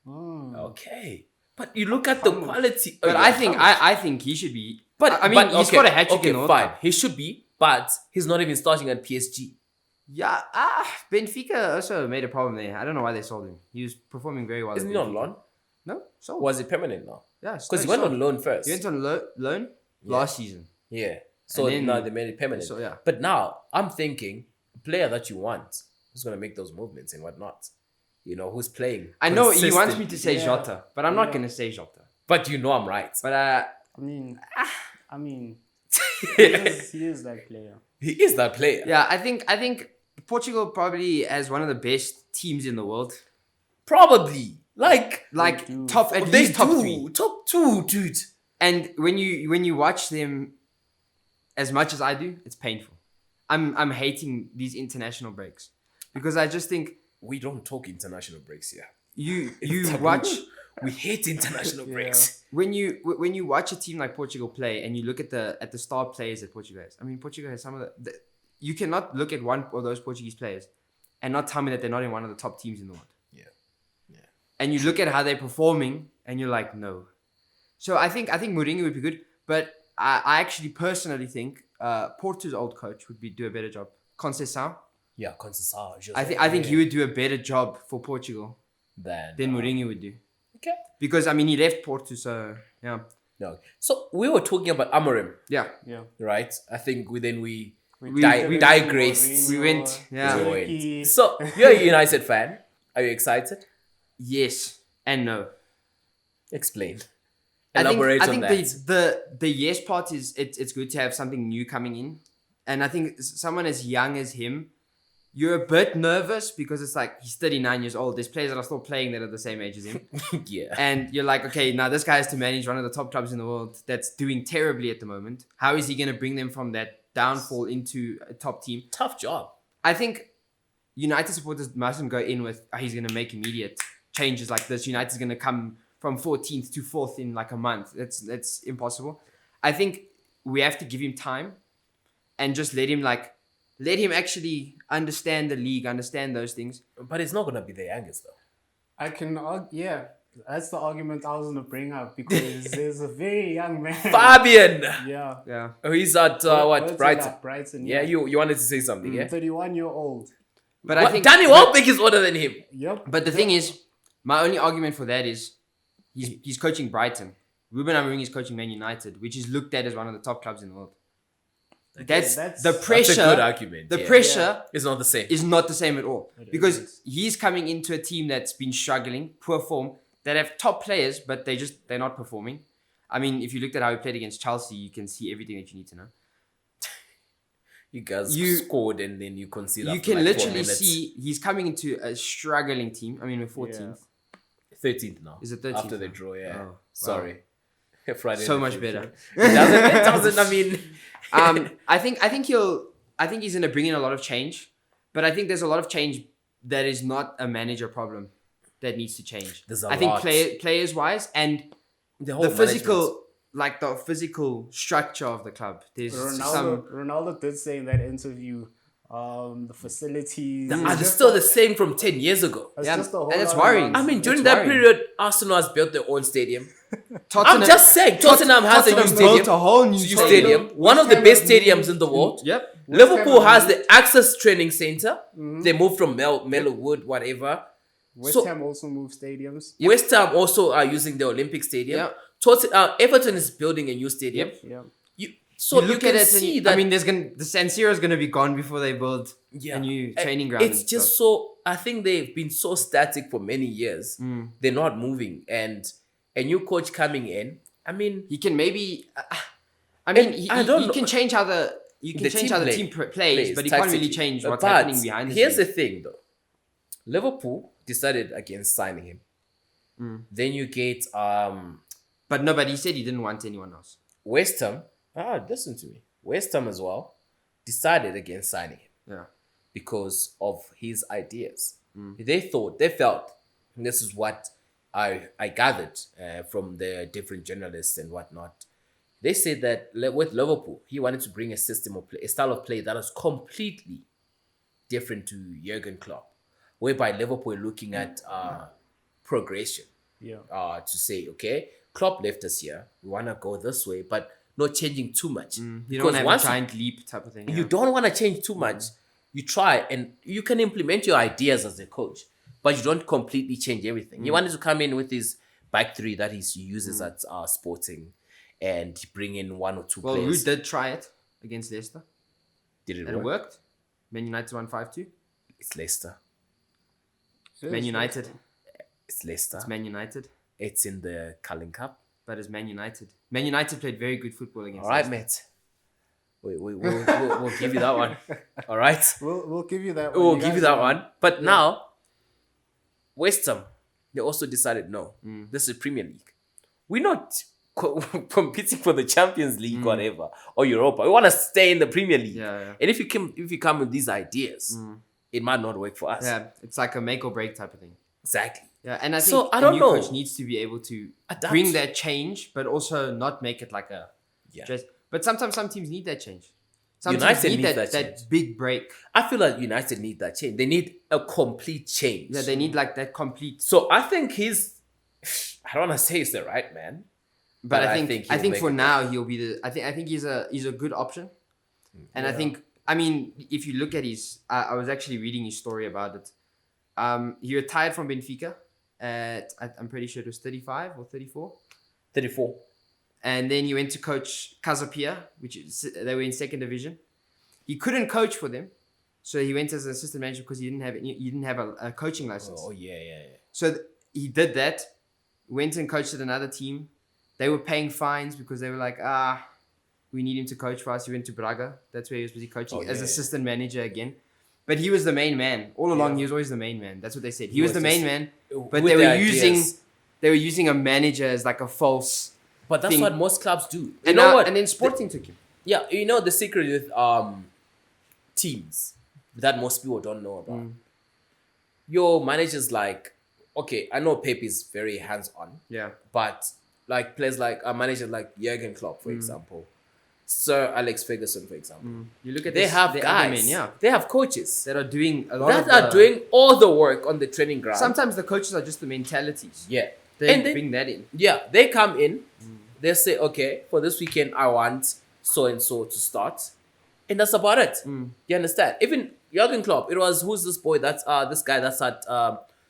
Oh. okay. But you look at the quality. But yeah, I think Ramos. I think he should be. But I mean, he's got a hat trick Okay, in the World fine. Cup. He should be, but he's not even starting at PSG. Yeah, Benfica also made a problem there. I don't know why they sold him. He was performing very well. Isn't at he on Benfica. loan? No, sold. Was it permanent now? Yeah, Because he went on loan first. He went on loan last season. Yeah. So And then- now they made it permanent. So yeah, But now I'm thinking a player that you want who's gonna make those movements and whatnot. You know, who's playing. I know he wants me consistently. to say Yeah. Jota, but I'm not Yeah. gonna say Jota. But you know I'm right. But I mean, he is that player. He is that player. yeah, I think Portugal probably has one of the best teams in the world. Probably. Like Like do. top at they least top do. 3. Top 2, dude. And when you watch them as much as I do, it's painful. I'm hating these international breaks because I just think We don't talk international breaks here. you It's taboo. watch We hate international Yeah. breaks. when you watch a team like Portugal play and you look at the star players that Portugal has. I mean, Portugal has some of the you cannot look at one of those Portuguese players and not tell me that they're not in one of the top teams in the world. Yeah. Yeah. And you look at how they're performing and you're like, no. So I think Mourinho would be good, but I actually personally think Porto's old coach would do a better job. Conceição. Yeah, Conceição. I think he would do a better job for Portugal than Mourinho would do. Okay. Because I mean he left Porto, so yeah. No. So we were talking about Amorim, Yeah. right? I think we We digressed. We went, yeah. Turkey. So you're a United fan. Are you excited? Yes and no. Explain. I Elaborate think on that. the yes part is it's good to have something new coming in, and I think someone as young as him, you're a bit nervous because it's like he's 39 years old. There's players that are still playing that are the same age as him, Yeah. and you're like, okay, now this guy has to manage one of the top clubs in the world that's doing terribly at the moment. How is he going to bring them from that downfall into a top team? Tough job. I think United supporters mustn't go in with he's going to make immediate changes like this. United's going to come from 14th to 4th in like a month. That's impossible. I think we have to give him time and just let him actually understand the league, understand those things. But it's not gonna be the youngest though. I can yeah. That's the argument I was gonna bring up because there's a very young man. Fabian. Yeah. Yeah. Oh, he's at What's Brighton. that? Brighton. Yeah, you wanted to say something, yeah? 31-year-old. But What, I think Danny Welbeck is older than him. Yep. But the thing is, my only argument for that is he's coaching Brighton. Ruben Amorim is coaching Man United, which is looked at as one of the top clubs in the world. That's the That's a good pressure. argument. The yeah. pressure It's not the same. is not the same at all It because is. he's coming into a team that's been struggling, poor form, that have top players, but they're not performing. I mean, if you looked at how he played against Chelsea, you can see everything that you need to know. You guys You- scored and then you conceded. You after can like 4 literally minutes. see he's coming into a struggling team. I mean, we're 14th. 13th now. Is it 13th After the now? draw, yeah. Oh, wow. Sorry. Friday. So the much 15th. better. It doesn't. I mean, I think he's gonna bring in a lot of change, but I think there's a lot of change that is not a manager problem that needs to change. There's a I think lot. players wise and the whole the management. physical, like the physical structure of the club. There's some. Ronaldo did say in that interview, the facilities. Are they still the same from 10 years ago? It's Yeah, just a whole and it's lot of worrying. I mean, during It's that worrying. period, Arsenal has built their own stadium. Tottenham, I'm just saying, Tottenham has a new Tottenham built stadium. a whole new Stadium. One of the best stadiums in the world. Yep. Liverpool Ham has the Access Training Center. They moved from Mellowwood, whatever. West So- Ham also moved stadiums. West Ham also are using the Olympic Stadium. Yep. Everton is building a new stadium. Yep. Yeah. So You you look can at it see and that. I mean, the San Siro is gonna be gone before they build yeah, a new Uh, training ground. It's and just stuff. so. I think they've been so static for many years. They're not moving, and a new coach coming in. I mean, He can maybe. I mean, And he I don't can know- change how the team plays, but he can't really tactically. change what's But happening behind the here's scenes. the thing, though. Liverpool decided against signing him. Then you get But no, but he said he didn't want anyone else. West Ham. Listen to me. West Ham as well decided against signing him Yeah. because of his ideas. They felt this is what I gathered from the different journalists and whatnot, they said that with Liverpool, he wanted to bring a system of play, a style of play that was completely different to Jurgen Klopp, whereby Liverpool were looking at progression. Yeah. To say, okay, Klopp left us here. We want to go this way, but not changing too much. You don't have a giant leap type of thing. You don't want to change too much. You try and you can implement your ideas as a coach, but you don't completely change everything. He wanted to come in with his back three that he uses at Sporting and bring in one or two Well, players. who did try it against Leicester? Did it And work? it worked. Man United won 5-2. It's Leicester. Man United. It's Leicester. It's Man United. It's in the Carling Cup. But it's Man United. Man United played very good football against All right, Leicester. mate. We'll give you that one. All right. We'll give you that one. We'll You give you guys that are- one. But now, West Ham, they also decided no, this is Premier League. We're not competing for the Champions League, whatever, or Europa. We want to stay in the Premier League. Yeah. And if you come with these ideas, it might not work for us. Yeah, it's like a make or break type of thing. Exactly. Yeah, and I think So, I a don't new know. coach needs to be able to Adapt. bring that change, but also not make it like a Yeah. just. But sometimes some teams need that change. Some teams United need needs that that change. big break. I feel like United need that change. They need a complete change. Yeah, they need like that complete. So I think I don't want to say he's the right man. But I he'll think make for it now he'll be the. I think he's a good option, and I think if you look at his, I was actually reading his story about it. He retired from Benfica at I'm pretty sure it was 35 or 34, 34. and then he went to coach Casapia, which they were in second division. He couldn't coach for them, so he went as an assistant manager because he didn't have a coaching license. Oh yeah. So he did that, went and coached at another team. They were paying fines because they were like, we need him to coach for us. He went to Braga. That's where he was busy coaching as assistant manager again. But he was the main man. All along, he was always the main man. That's what they said. He was the main man. But with they were using a manager as like a false But that's thing. what most clubs do. You And know now, what? and then Sporting took him. Yeah, you know the secret with teams that most people don't know about. Your manager's like, okay, I know Pep is very hands-on, Yeah. but like players like a manager like Jurgen Klopp, for example, Sir Alex Ferguson, for example, You look at they have the other guys, men, yeah, they have coaches that are doing a lot that of are doing all the work on the training ground. Sometimes the coaches are just the mentalities. Yeah, They and then, bring that in. yeah, they come in, they say, okay, for this weekend I want so and so to start, and that's about it. You understand? Even Jurgen Klopp, who's this boy? That's this guy that's at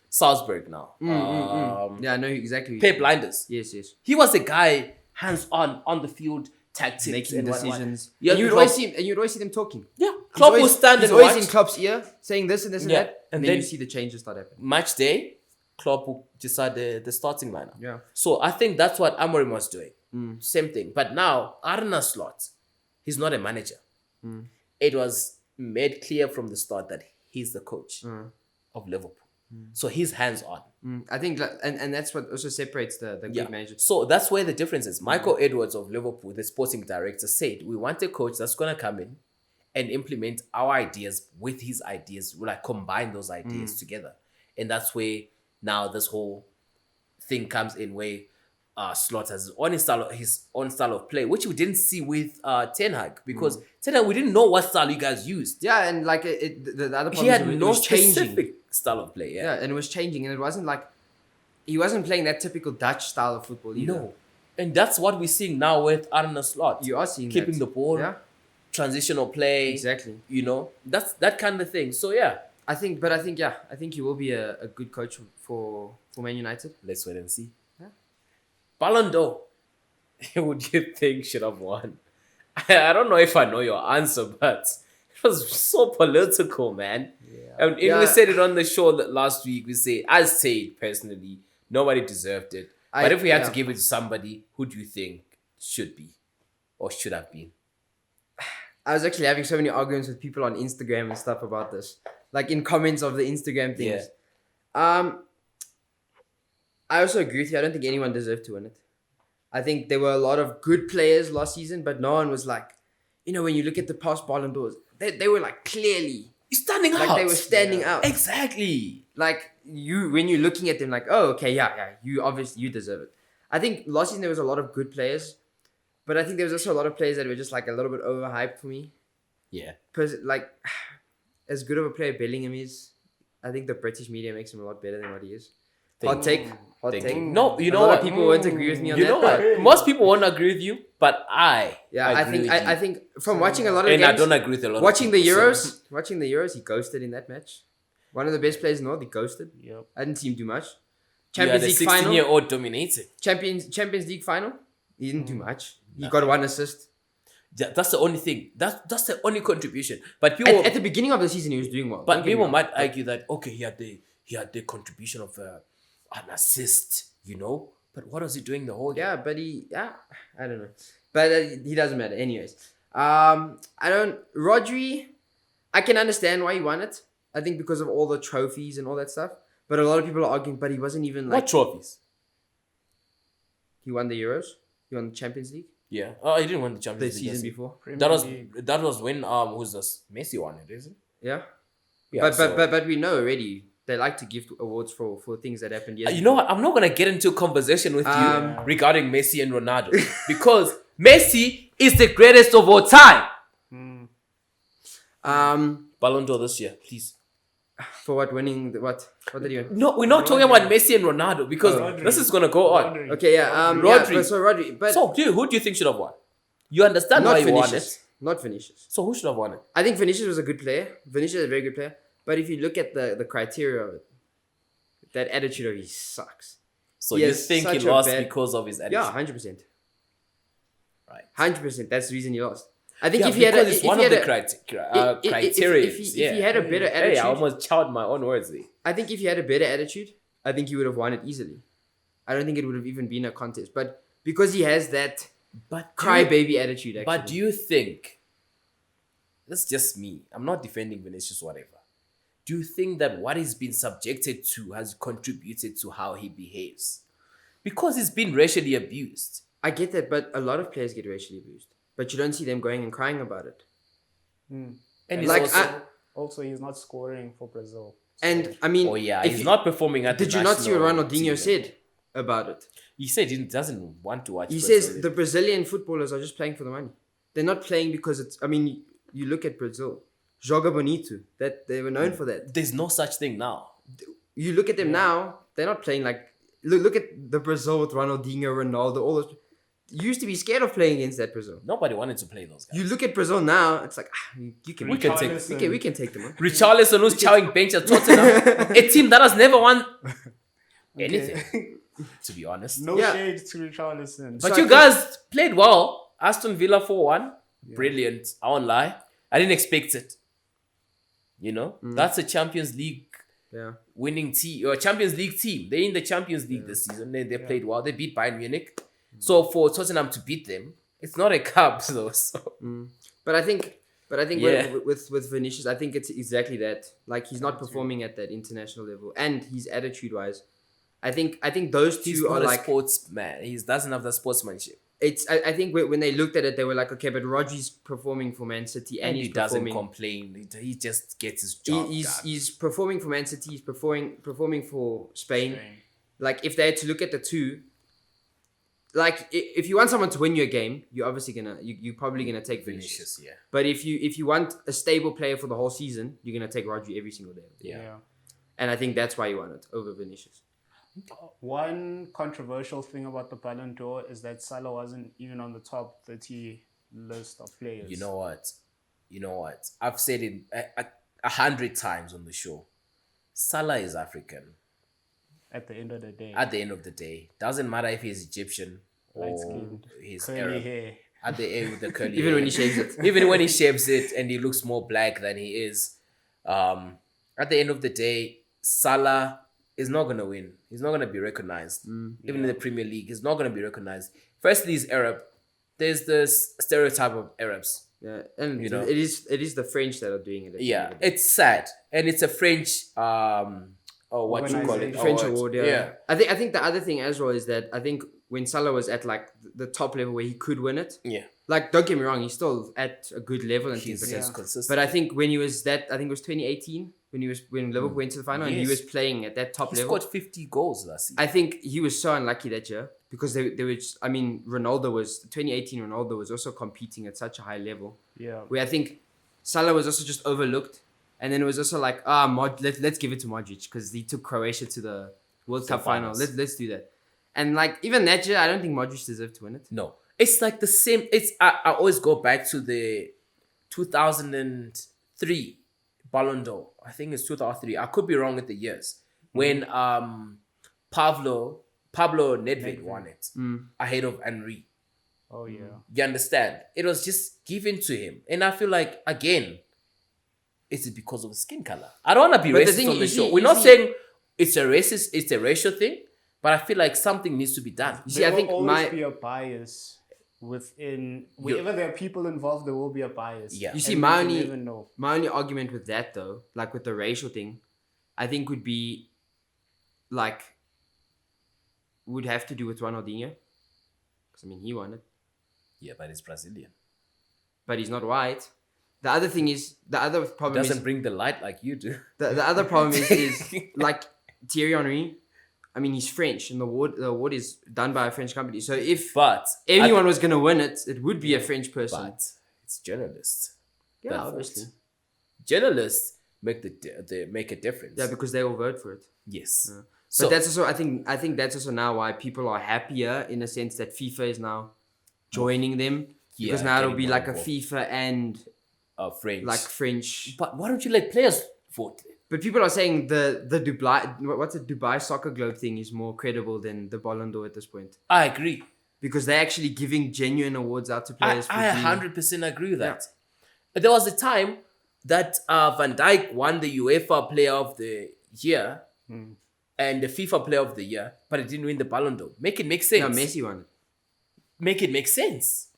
Salzburg now. Yeah, I know exactly. Pep Blinders. Yes. He was a guy hands-on the field, tactics, Making and decisions. Yeah, And you'd always see them talking. Yeah, Klopp will stand he's and always watch. in Klopp's ear saying this and this and Yeah, that. and And then- then you see the changes start happening. Match day, Klopp will decide the starting lineup. Yeah. So I think that's what Amorim was doing. Same thing. But now Arne Slot, he's not a manager. It was made clear from the start that he's the coach of Liverpool. So he's hands-on. I think, and that's what also separates the good managers. So that's where the difference is. Michael Edwards of Liverpool, the sporting director, said, we want a coach that's going to come in and implement our ideas with his ideas, like combine those ideas together. And that's where now this whole thing comes in, where Slot has his own style of play, which we didn't see with Ten Hag, because Ten Hag, we didn't know what style you guys used. Yeah, and like the other problem He had is it no was changing. specific style of play. Yeah, and it was changing, and it wasn't like he wasn't playing that typical Dutch style of football either. No. And that's what we're seeing now with Arne Slot. You are seeing keeping that. the ball, Yeah, transitional play. exactly. You know, that's that kind of thing. So yeah, I think he will be a good coach for Man United. let's wait and see. Yeah. Ballon d'Or, who do you think should have won? I don't know if I know your answer, but it was so political, man. Yeah. And we said it on the show last week. I said personally, nobody deserved it. But if we had to give it to somebody, who do you think should be or should have been? I was actually having so many arguments with people on Instagram and stuff about this, like in comments of the Instagram things. I also agree with you. I don't think anyone deserved to win it. I think there were a lot of good players last season, but no one was like, when you look at the past Ballon d'Ors, they were like clearly You're standing out. like they were standing out. Exactly. Like when you're looking at them like, oh, okay, yeah, you obviously you deserve it. I think last season there was a lot of good players, but I think there was also a lot of players that were just like a little bit overhyped for me. Yeah. Because like, as good of a player Bellingham is, I think the British media makes him a lot better than what he is. Hot take. Thank you. No, you A know lot what? of people won't agree with me on You that. know but what? Most people won't agree with you, but I agree with you. I think from watching a lot of And I games, don't agree with a lot watching of the people, so- Euros, he ghosted in that match. One of the best players in the world, he ghosted. Yep. I didn't see him do much. Yeah, Champions the League final. 16-year-old dominating. Champions League final. He didn't do much. He got 1 assist. Yeah, that's the only thing. That's the only contribution. But people, At the beginning of the season, he was doing well. but Don't get me people wrong. might argue that okay, he had the contribution of an assist, you know. But what was he doing the whole game? Yeah, but I don't know. But he doesn't matter. Anyways, Rodri, I can understand why he won it. I think because of all the trophies and all that stuff. But a lot of people are arguing, but he wasn't even like. What trophies? He won the Euros. He won the Champions League Yeah. Oh, he didn't win the the Champions League. season yes. before. That was when who's this? Messi won it, isn't it? Yeah. Yeah. But we know already they like to give awards for things that happened yesterday. You know what? I'm not gonna get into a conversation with you Um, regarding Messi and Ronaldo because Messi is the greatest of all time. Ballon d'Or this year, please. For what winning what did he win? No, we're not talking about Messi and Ronaldo because Rodri. this is gonna go on. Rodri. Okay, yeah. Rodri. Yeah, so Rodri, but So, who do you think should have won? You understand not why he won Vinicius. it. Not Vinicius. So who should have won it? I think Vinicius was a good player. Vinicius is a very good player. But if you look at the criteria of it, that attitude of his sucks. So He you has think he such a lost bad- because of his attitude? Yeah, 100%. Right. 100%. That's the reason he lost. I think Yeah, if he had a, because it's if one he of had the a, criteria. if he had a better attitude, Hey, I almost chowed my own words there. I think if he had a better attitude, I think he would have won it easily. I don't think it would have even been a contest. But because he has that But crybaby attitude, actually. But do you think, that's just me, I'm not defending Vinicius, whatever. Do you think that what he's been subjected to has contributed to how he behaves? Because he's been racially abused. I get that, but a lot of players get racially abused. But you don't see them going and crying about it. And he's Like, also, Also, he's not scoring for Brazil. And I mean, oh yeah, if he's you- not performing at the Did you not see what national Ronaldinho team level. said about it? He said he doesn't want to watch He Brazil. says the Brazilian footballers are just playing for the money. They're not playing because it's. I mean, you look at Brazil, Joga Bonito. That they were known for that. There's no such thing now. You look at them now; they're not playing like. Look at the Brazil with Ronaldinho, Ronaldo, all those. You used to be scared of playing against that Brazil. Nobody wanted to play those guys. You look at Brazil now; it's like you can. We can take- We can take them on. Richarlison, who's chowing bench at Tottenham, a team that has never won anything, to be honest. No Yeah. shade to Richarlison. But So you I think- guys played well. Aston Villa 4-1. Brilliant. I won't lie. I didn't expect it. You know? That's a Champions League Yeah. winning team or Champions League team. They're in the Champions League this season. They played well. They beat Bayern Munich. So for Tottenham to beat them, it's not a cup though. So But I think Yeah. with Vinicius, I think it's exactly that. Like he's not performing at that international level, and his attitude wise, I think those he's two are not a like sportsman. He doesn't have the sportsmanship. it's. I think when they looked at it, they were like, okay, but Rodri's performing for Man City, and He he's doesn't performing. complain. He just gets his job done. He's performing for Man City. He's performing for Spain. Like if they had to look at the two. Like if you want someone to win you a game, you're obviously you're probably gonna take Vinicius. Vinicius, yeah. But if you want a stable player for the whole season, you're gonna take Rodri every single day. Yeah. And I think that's why you want it over Vinicius. One controversial thing about the Ballon d'Or is that Salah wasn't even on the top 30 list of players. You know what? I've said it 100 times on the show. Salah is African. At the end of the day. At the end of the day, doesn't matter if he's Egyptian or Light-skinned, he's curly Arab. hair. At the end with the curly Even hair. when he shaves it. Even when he shaves it and he looks more black than he is, at the end of the day, Salah is not gonna win. He's not gonna be recognized. Even in the Premier League, he's not gonna be recognized. Firstly, he's Arab. There's this stereotype of Arabs. Yeah, and You know. it is the French that are doing it. at the Yeah, end of the day. it's sad, and it's a French what you call it? Organization. French Award. award. Yeah. I think the other thing as well is that I think when Salah was at like the top level where he could win it, Yeah. like don't get me wrong, he's still at a good level and things He's like just that. consistent. But I think when he was I think it was 2018 when Liverpool went to the final and he Yes. was playing at that top He level. scored 50 goals last season. I think he was so unlucky that year because they were. I mean, 2018 Ronaldo was also competing at such a high level. Yeah. Where I think Salah was also just overlooked, and then it was also like, let's give it to Modric because he took Croatia to the World Cup final. Let's do that. And like even that year, I don't think Modric deserved to win it. No, it's like the same. I always go back to the 2003 Ballon d'Or. I think it's 2003. I could be wrong with the years. When Pablo Nedved won it ahead of Henry. Oh yeah. You understand? It was just given to him. And I feel like, again, is it because of skin color? I don't want to be But the racist thing on the is, show. you We're not see- saying it's a racial thing, but I feel like something needs to be done. You see, There I think will always be a bias within wherever there are people involved. There will be a bias. Yeah. You see, And my we can only never know. argument with that though, like with the racial thing, I think would be like would have to do with Ronaldinho, because I mean he won it, Yeah, but it's Brazilian. but he's not white. The other thing is the other problem Doesn't is bring the light like you do. the other problem is like Thierry Henry. I mean, he's French, and the award is done by a French company. So if But anyone was going to win it, it would be a French person. But it's journalists. Yeah, Their fault. obviously. Journalists make they make a difference. Yeah, because they all vote for it. Yes. Yeah. So But that's also I think that's also now why people are happier in a sense that FIFA is now joining them, because now it'll getting be more like a involved. FIFA and French. like French. But why don't you let players vote? But people are saying the Dubai Soccer Globe thing is more credible than the Ballon d'Or at this point, I agree. because they're actually giving genuine awards out to players. I 100% agree with that. But there was a time that Van Dijk won the UEFA Player of the Year and the FIFA Player of the Year, but it didn't win the Ballon d'Or. Make it make sense. No, Messi won it. Make it make sense.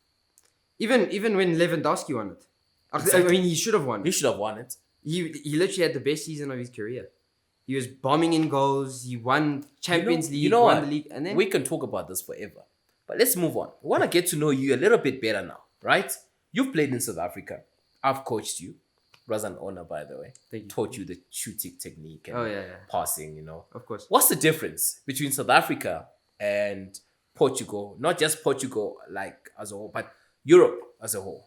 Even when Lewandowski won it. I mean, he should have won He it. should have won it. He literally had the best season of his career. He was bombing in goals. He won Champions League, know won what? the league, and then We can talk about this forever. But let's move on. I want to get to know you a little bit better now, right? You've played in South Africa. I've coached you. It was an honor, by the way. Thank you. Taught you the shooting technique and yeah. passing, you know. Of course. What's the difference between South Africa and Portugal? Not just Portugal like as a whole, but Europe as a whole.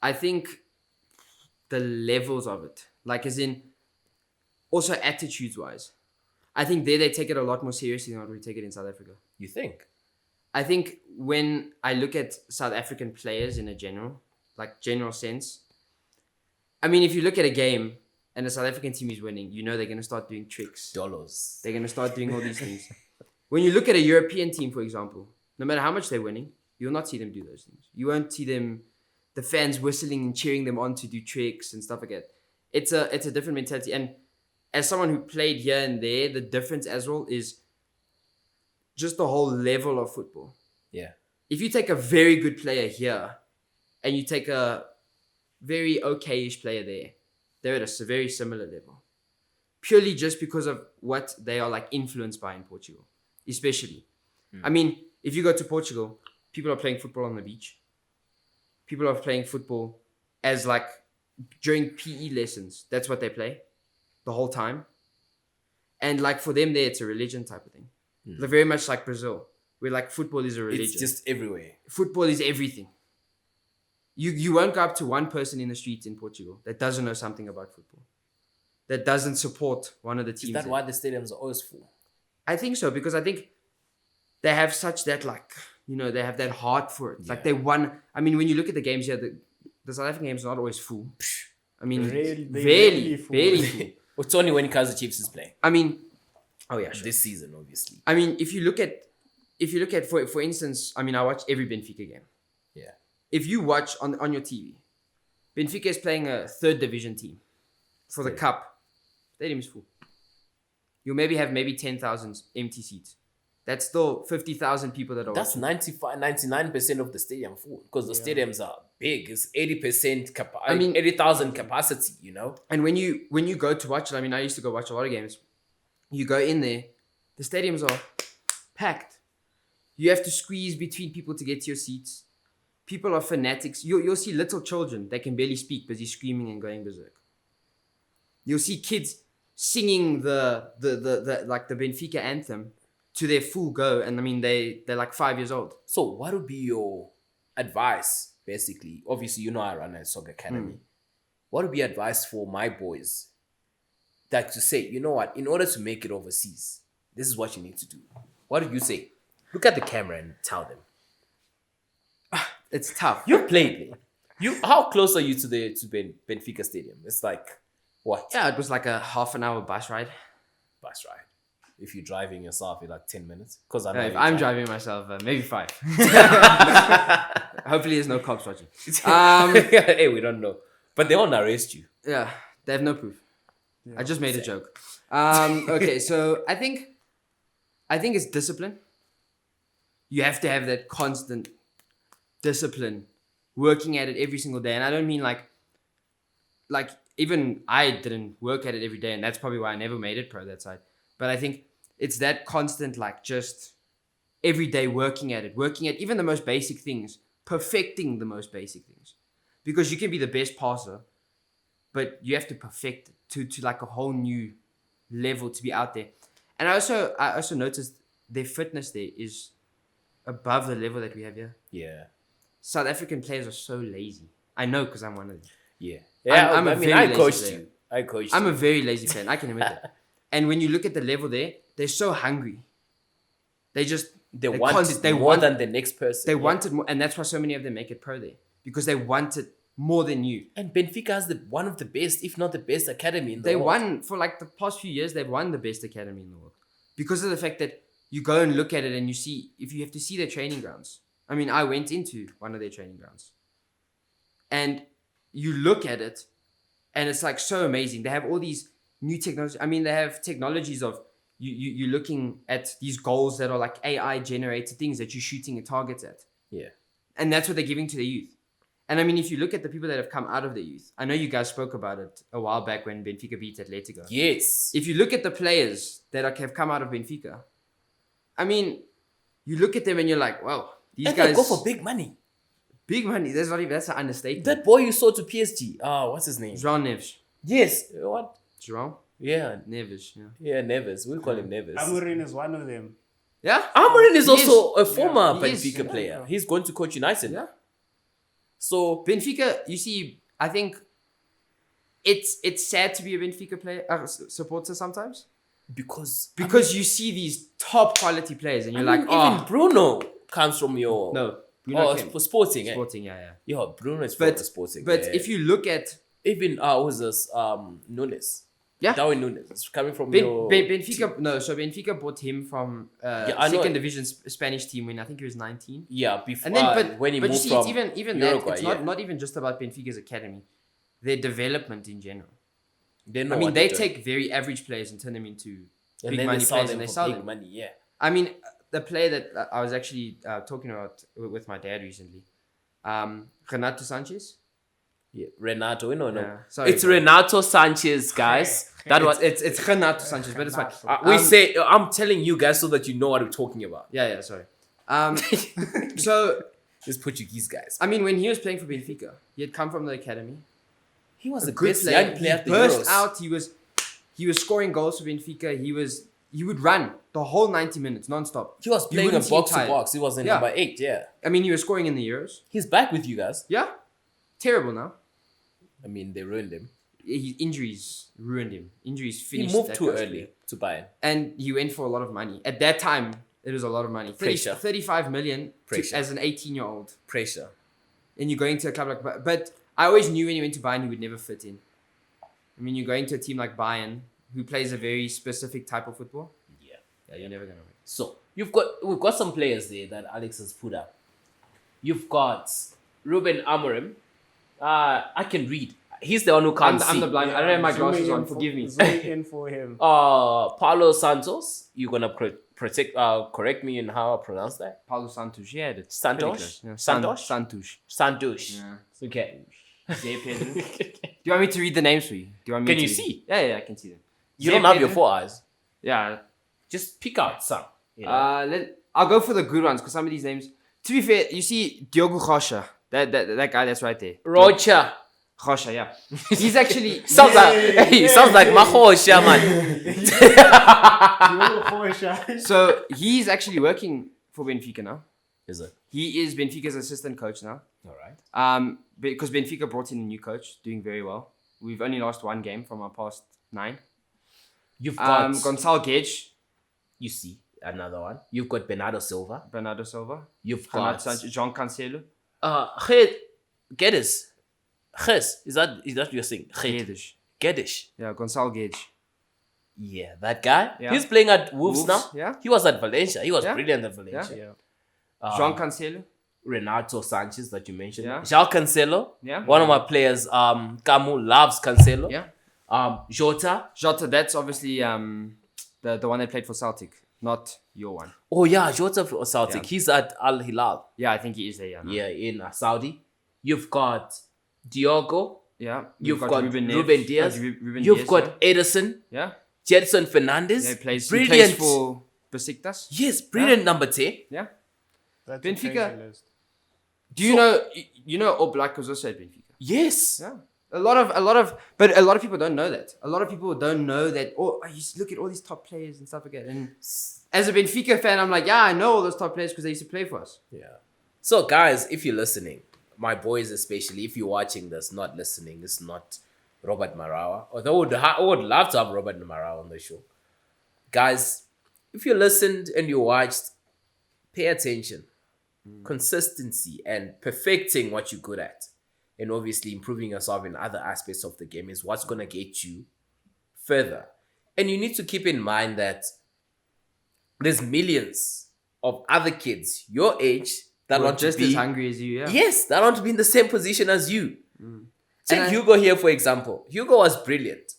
I think the levels of it, like as in also attitudes wise, I think there they take it a lot more seriously than what we take it in South Africa. You think? I think when I look at South African players in a general sense, I mean, if you look at a game and the South African team is winning, you know they're going to start doing tricks. Dollars. They're going to start doing all these things. When you look at a European team, for example, no matter how much they're winning, you'll not see them do those things. You won't see them, the fans whistling and cheering them on to do tricks and stuff like that. It's a different mentality. And as someone who played here and there, the difference as well is just the whole level of football. Yeah. If you take a very good player here and you take a very okay-ish player there, they're at a very similar level. Purely just because of what they are like influenced by in Portugal, especially. I mean, if you go to Portugal, people are playing football on the beach. People are playing football as like during PE lessons. That's what they play the whole time. And like for them there, it's a religion type of thing. They're very much like Brazil, where like football is a religion. It's just everywhere. Football is everything. You won't go up to one person in the streets in Portugal that doesn't know something about football, that doesn't support one of the teams. Is that there. why the stadiums are always full? I think so, because I think they have such that like, you know, they have that heart for it. Like they won. I mean, when you look at the games here, the South African games are not always full. I mean, Rarely full. barely full. It's only when Kaizer Chiefs is playing. I mean, oh yeah, sure. This season, obviously. I mean, if you look at for instance, I mean, I watch every Benfica game. Yeah. If you watch on your TV, Benfica is playing a third division team for the cup. Stadium is full. You'll maybe have 10,000 empty seats. That's still 50,000 people that are That's watching. 99% of the stadium full because the stadiums are big. It's 80% I mean, 80,000 capacity, you know? And when you go to watch it, I mean, I used to go watch a lot of games. You go in there, the stadiums are packed. You have to squeeze between people to get to your seats. People are fanatics. You'll see little children that can barely speak, busy screaming and going berserk. you'll see kids singing the like the Benfica anthem to their full go, and I mean they're like 5 years old. So what would be your advice, basically? Obviously, you know I run a soccer academy. What would be advice for my boys? That to say, you know what, in order to make it overseas, this is what you need to do. What do you say? Look at the camera and tell them. It's tough. You played me. How close are you to Benfica Stadium? It's like what? Yeah, it was like a half an hour bus ride. Bus ride. If you're driving yourself, you're like 10 minutes. Because I know If I'm driving myself, maybe 5. Hopefully, there's no cops watching. Hey, we don't know. But they won't arrest you. Yeah, they have no proof. Yeah. I just made a joke. Okay, so I think it's discipline. You have to have that constant discipline, working at it every single day. And I don't mean like even I didn't work at it every day, and that's probably why I never made it pro that side. But I think it's that constant, like, just every day working at even the most basic things, perfecting the most basic things. Because you can be the best passer, but you have to perfect it to like a whole new level to be out there. And I also noticed their fitness there is above the level that we have here. Yeah. South African players are so lazy. I know because I'm one of them. Yeah. I coached you. I'm a very lazy fan. I can admit that. And when you look at the level there, they're so hungry. They want it more than the next person. They want it more, and that's why so many of them make it pro there, because they want it more than you. And Benfica has one of the best, if not the best, academy in the world. They won for like the past few years. They've won the best academy in the world because of the fact that you go and look at it and you see, if you have to see their training grounds. I mean, I went into one of their training grounds, and you look at it, and it's like so amazing. They have all these new technology. I mean, they have technologies of you're looking at these goals that are like AI generated things that you're shooting at targets at. Yeah. And that's what they're giving to the youth. And I mean, if you look at the people that have come out of the youth, I know you guys spoke about it a while back when Benfica beat Atletico. Yes. If you look at the players that have come out of Benfica, I mean, you look at them and you're like, wow, these guys they go for big money. Big money. That's an understatement. That boy you saw to PSG. What's his name? João Neves. Yes. What? João? Yeah. Neves. Yeah. Yeah, Neves. We'll call him Neves. Amorim is one of them. Yeah. Amorim is also a former He is. Benfica player. He's going to coach United. Yeah. So Benfica, you see, I think it's sad to be a Benfica player supporter sometimes because you see these top quality players and you're even Bruno comes from your for Sporting. Sporting, yeah. Yeah, Bruno is from Sporting. But if you look at even who's this Nunes. Yeah. Darwin Nunes. It's coming from Benfica. No, so Benfica bought him from second division Spanish team when I think he was 19. Yeah, before. And then, when he moved you see, from it's even Uruguay, that. It's not even just about Benfica's academy. Their development in general. They take very average players and turn them into and big money players, and they sell big them. money. Yeah. I mean, the player that I was actually talking about with my dad recently, Renato Sanchez. Yeah, Renato, no. Yeah. Sorry, it's Renato Sanchez, guys. It's Renato Sanchez, but it's fine. I'm telling you guys so that you know what we're talking about. Yeah, sorry. So Just Portuguese guys. I mean, when he was playing for Benfica, he had come from the academy. He was a good best player. young player at the burst Euros. out. He was scoring goals for Benfica. He would run the whole 90 minutes non-stop. He was playing a wouldn't see box to tired. box. He was in Yeah. number 8, yeah. I mean, he was scoring in the Euros. He's back with you guys. Yeah, terrible now. I mean, they ruined him. His injuries ruined him. Injuries He finished. moved that too guy's early career. to Bayern. And he went for a lot of money. At that time, it was a lot of money. Pressure. 35 million Pressure. as an 18-year-old. Pressure. And you're going to a club like... But I always knew when he went to Bayern, he would never fit in. I mean, you're going to a team like Bayern, who plays a very specific type of football. Yeah, you're never going to win. So, we've got some players there that Alex has put up. You've got Ruben Amorim. I can read. He's the one who can't see. I'm the blind. I don't have my glasses on. Forgive me. Zoom in for him. Paulo Santos. You're going to correct me in how I pronounce that? Paulo Santos. Yeah, that's Santos? Yeah. Santos? Santos. Yeah. Okay. Zé Pedro. Do you want me to read the names for you? Do you want me Can to you read? see? Yeah, I can see them. You Zé don't have your Pedro. 4 eyes. Yeah. Just pick out some. You know? I'll go for the good ones because some of these names. To be fair, you see Diogo Costa. That guy that's right there. Rocha. Rocha, yeah. He's actually Sounds like Mahosha, man. So he's actually working for Benfica now. Is it? He is Benfica's assistant coach now. All right. Because Benfica brought in a new coach, doing very well. We've only lost one game from our past 9. You've got Gonçalo Guedes, you see another one. You've got Bernardo Silva. You've Renato got Sanchez, Jean Cancelo. Guedes. Ges. Is that what you're saying? Guedes. Yeah, Gonçalo Guedes. Yeah, that guy. Yeah. He's playing at Wolves now. Yeah. He was at Valencia. He was Yeah. brilliant at Valencia. Yeah. Jean Cancelo. Renato Sanchez that you mentioned. Yeah. João Cancelo. Yeah. One of my players, Camu loves Cancelo. Yeah. Jota. Jota, that's obviously the one that played for Celtic, not your one. Oh yeah, Jota for Celtic. Yeah. He's at Al Hilal. Yeah, I think he is there. Yeah. No. Yeah, in Saudi. You've got Diogo. Yeah. You've We've got Ruben Diaz. Ruben You've Diaz, got Edison. yeah. Jedson Fernandez. Yeah, he plays Brilliant. for Besiktas. Yes, brilliant number 10. Yeah. That's Benfica. a crazy list. Do you know All Black was also at Benfica? Yes. Yeah. A lot of people don't know that. A lot of people don't know that. Oh, I used to look at all these top players and stuff like that. And as a Benfica fan, I'm like, yeah, I know all those top players because they used to play for us. Yeah. So, guys, if you're listening, my boys especially, if you're watching this, not listening, it's not Robert Marawa. Although I would love to have Robert Marawa on the show. Guys, if you listened and you watched, pay attention. Consistency and perfecting what you're good at. And obviously improving yourself in other aspects of the game is what's going to get you further. And you need to keep in mind that there's millions of other kids your age that We're want just to be as hungry as you, yeah. Yes, that want to be in the same position as you. Take And Hugo here, for example. Hugo was brilliant.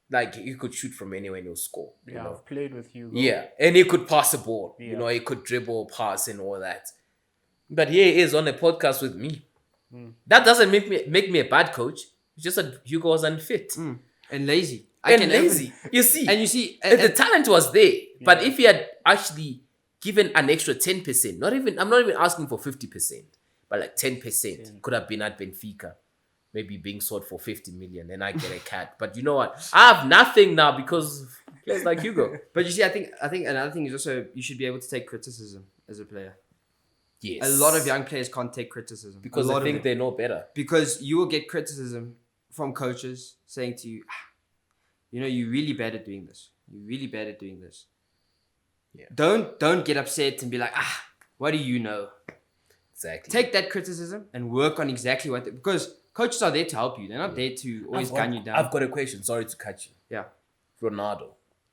Like, he could shoot from anywhere and he'll score. You Yeah, know? I've played with Hugo. Yeah, and he could pass the ball. You Yeah. know, he could dribble, pass, and all that. But here he is on a podcast with me. That doesn't make me a bad coach. It's just that Hugo was unfit And lazy. and lazy. You see, And you see, the talent was there. But Yeah. if he had actually given an extra 10%, I'm not even asking for 50%, but like 10% could have been at Benfica, maybe being sold for 50 million, and I get a cat. But you know what? I have nothing now because of players like Hugo. but you see, I think another thing is also you should be able to take criticism as a player. Yes. A lot of young players can't take criticism because a lot they think of they know better. because you will get criticism from coaches saying to you, you're really bad at doing this. You're really bad at doing this. Yeah. Don't get upset and be like, what do you know? Exactly. Take that criticism and work on exactly because coaches are there to help you. They're not there to always gun you down. I've got a question. Sorry to cut you. Yeah. Ronaldo.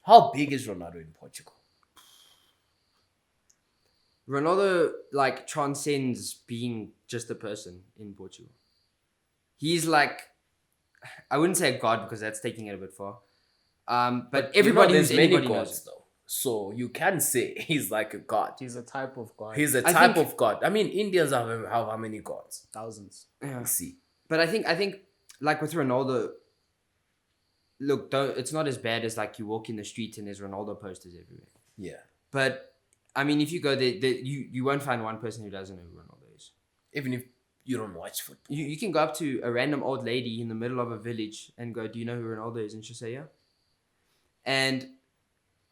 How big is Ronaldo in Portugal? Ronaldo transcends being just a person in Portugal. He's like, I wouldn't say a god because that's taking it a bit far. But everybody there's who's many anybody knows gods it. though. So you can say he's like a god. He's a type of God. He's a I type think- of god. I mean, Indians have how many gods? Thousands. Yeah. See. But I think like with Ronaldo, look, it's not as bad as like you walk in the street and there's Ronaldo posters everywhere. Yeah. But I mean, if you go there, you won't find one person who doesn't know who Ronaldo is. Even if you don't watch football. You can go up to a random old lady in the middle of a village and go, "Do you know who Ronaldo is?" And she'll say, "Yeah." And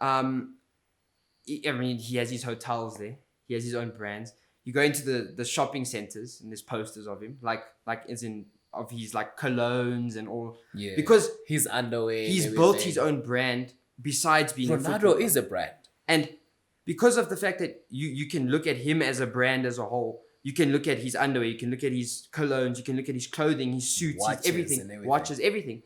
I mean, he has his hotels there. He has his own brands. You go into the shopping centers and there's posters of him, like as in of his like colognes and all. Yeah. Because his underwear. he's and built everything. his own brand besides being a Ronaldo footballer. is a brand. And because of the fact that you can look at him as a brand as a whole, you can look at his underwear, you can look at his colognes, you can look at his clothing, his suits, Watches his everything, and everything. watches, everything.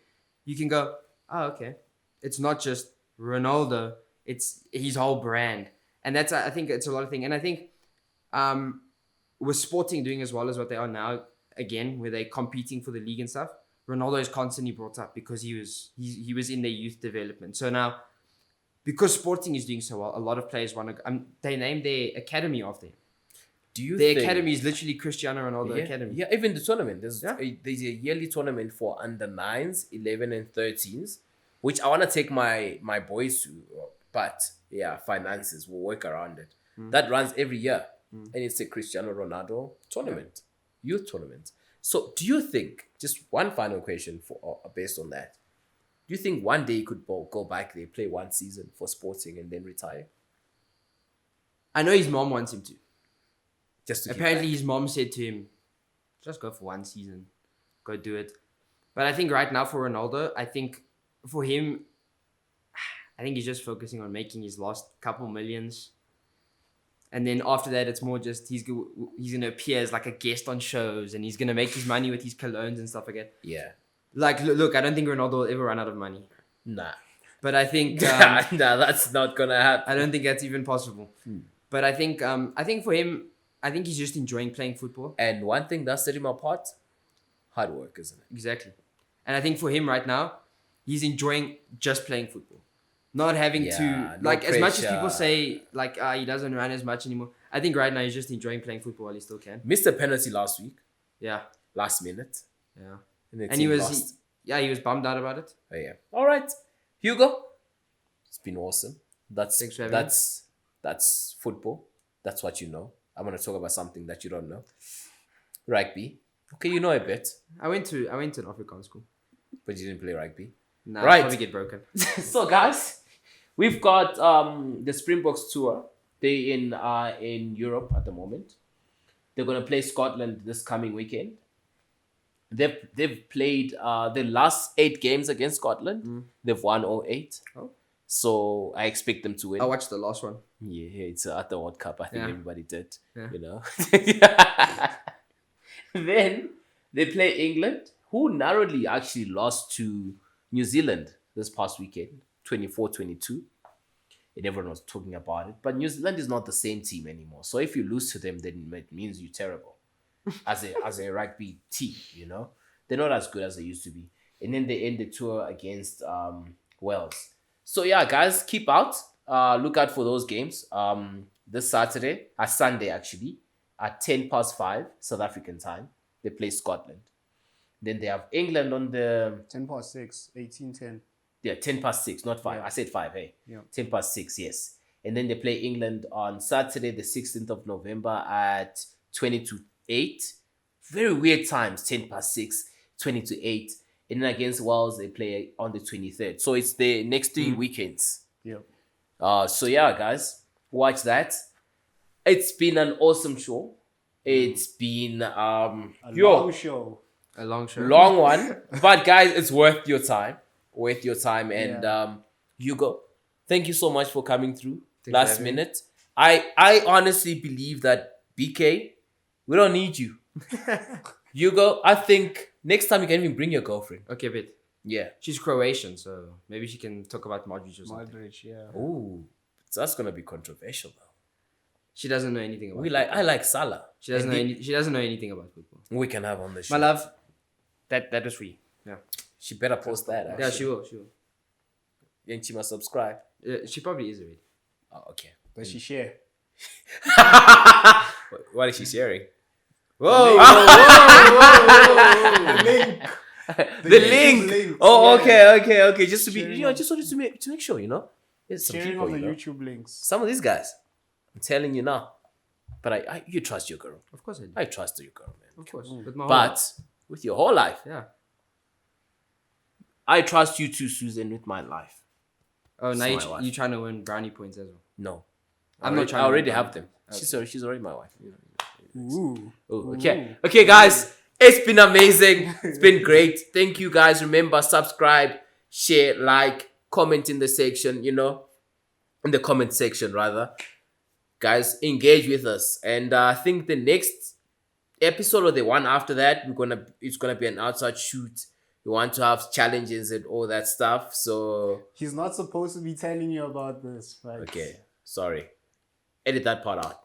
You can go, oh, okay. It's not just Ronaldo, it's his whole brand. And that's, I think it's a lot of things. And I think with Sporting doing as well as what they are now, again, where they're competing for the league and stuff, Ronaldo is constantly brought up because he was in their youth development. So now, because Sporting is doing so well, a lot of players want to. They named their academy after him. Do you Their think academy is literally Cristiano Ronaldo yeah, Academy. Yeah, even the tournament. There's Yeah. there's a yearly tournament for under 9s, 11 and 13s, which I want to take my boys to, but yeah, finances will work around it. That runs every year, and it's a Cristiano Ronaldo tournament, youth tournament. So, do you think just one final question for based on that. Do you think one day he could go back there, play one season for Sporting, and then retire? I know his mom wants him to. Just to Apparently, his mom said to him, "Just go for one season, go do it." But I think right now for Ronaldo, I think for him, I think he's just focusing on making his last couple millions. And then after that, it's more just he's going to appear as like a guest on shows, and he's going to make his money with his colognes and stuff like that. Yeah. Like, look, I don't think Ronaldo will ever run out of money. Nah. But I think... Nah, that's not going to happen. I don't think that's even possible. But I think for him, I think he's just enjoying playing football. And one thing that set him apart, hard work, isn't it? Exactly. And I think for him right now, he's enjoying just playing football. Not having to, no like, as much as pressure. people say, like, he doesn't run as much anymore. I think right now he's just enjoying playing football while he still can. Missed a penalty last week, Yeah. last minute. Yeah. And He lost. was bummed out about it. Oh, yeah. All right. Hugo, it's been awesome. Thanks for having me. That's football. That's what you know. I'm going to talk about something that you don't know. Rugby. Okay, you know a bit, I went to an Afrikaans school. but you didn't play rugby. Nah, Right. I'll probably get broken. So, guys, we've got the Springboks tour. They're in Europe at the moment. They're going to play Scotland this coming weekend. They've played the last 8 games against Scotland. They've won all 8. Oh. So I expect them to win. I watched the last one. Yeah, it's at the World Cup. I think Yeah. everybody did. Yeah. You know. Then they play England, who narrowly actually lost to New Zealand this past weekend, 24-22. And everyone was talking about it. But New Zealand is not the same team anymore. So if you lose to them, then it means you're terrible as a rugby team, you know. They're not as good as they used to be. And then they end the tour against Wales. So yeah, guys, keep out. Look out for those games. This Sunday actually, at 5:10 South African time, they play Scotland. Then they have England on the 6, 18:10. 6, not 5. Yeah. I said 5, hey. Yeah. 6, yes. And then they play England on Saturday, the 16th of November at 8. Very weird times, 6, 8. And then against Wales, they play on the 23rd. So it's the next 3 weekends. Yep. So yeah, guys, watch that. It's been an awesome show. It's been A long show. A long show. long one. But guys, it's worth your time. And Yeah. Hugo, thank you so much for coming through Thanks for last having me. minute. I honestly believe that BK, we don't need you. Hugo, I think next time you can even bring your girlfriend. Okay, but Yeah. she's Croatian, so maybe she can talk about Modric or something. Modric, yeah. Ooh, that's gonna be controversial though. She doesn't know anything about I like Salah. She doesn't And know. She doesn't know anything about football. we can have on the show. My love, that was for you. Yeah. She better post that. Yeah, she will. She will. And she must subscribe. She probably is already. Oh, okay. Does she share? What is she sharing? Whoa! The link. The link. Links, Oh, yeah. okay. Just to be, Sharing just wanted to make sure, There's some Sharing people, of the you know. YouTube links. Some of these guys, I'm telling you now. But you trust your girl. Of course I do. I trust your girl, man. Of course. With my whole life. But with your whole life, Yeah. I trust you too, Susan, with my life. Oh, now It's my wife. you trying to win brownie points as well. No. I'm not trying I to already win have brownie them. points. She's already my wife. Ooh. Oh, okay. Okay, guys. It's been amazing. It's been great. Thank you, guys. Remember, subscribe, share, like, comment in the section, in the comment section, rather. Guys, engage with us. And I think the next episode or the one after that, it's gonna be an outside shoot. We want to have challenges and all that stuff. So, He's not supposed to be telling you about this. But okay. Sorry. Edit that part out.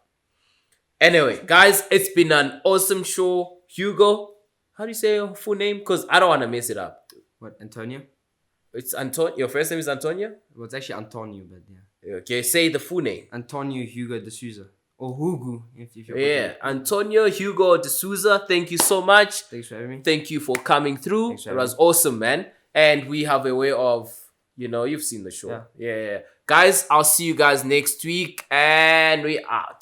Anyway, guys, it's been an awesome show. Hugo, how do you say your full name? Because I don't want to mess it up. What, Antonio? It's Antonio. Your first name is Antonio? Well, it's actually Antonio, but yeah. Okay, say the full name. Antonio Hugo De Sousa. Or Hugo, if you're Yeah, Antonio Hugo De Sousa. Thank you so much. Thanks for having me. Thank you for coming through. Thanks for It having was awesome, man. And we have a way of, you've seen the show. Yeah. Yeah. Guys, I'll see you guys next week. And we out.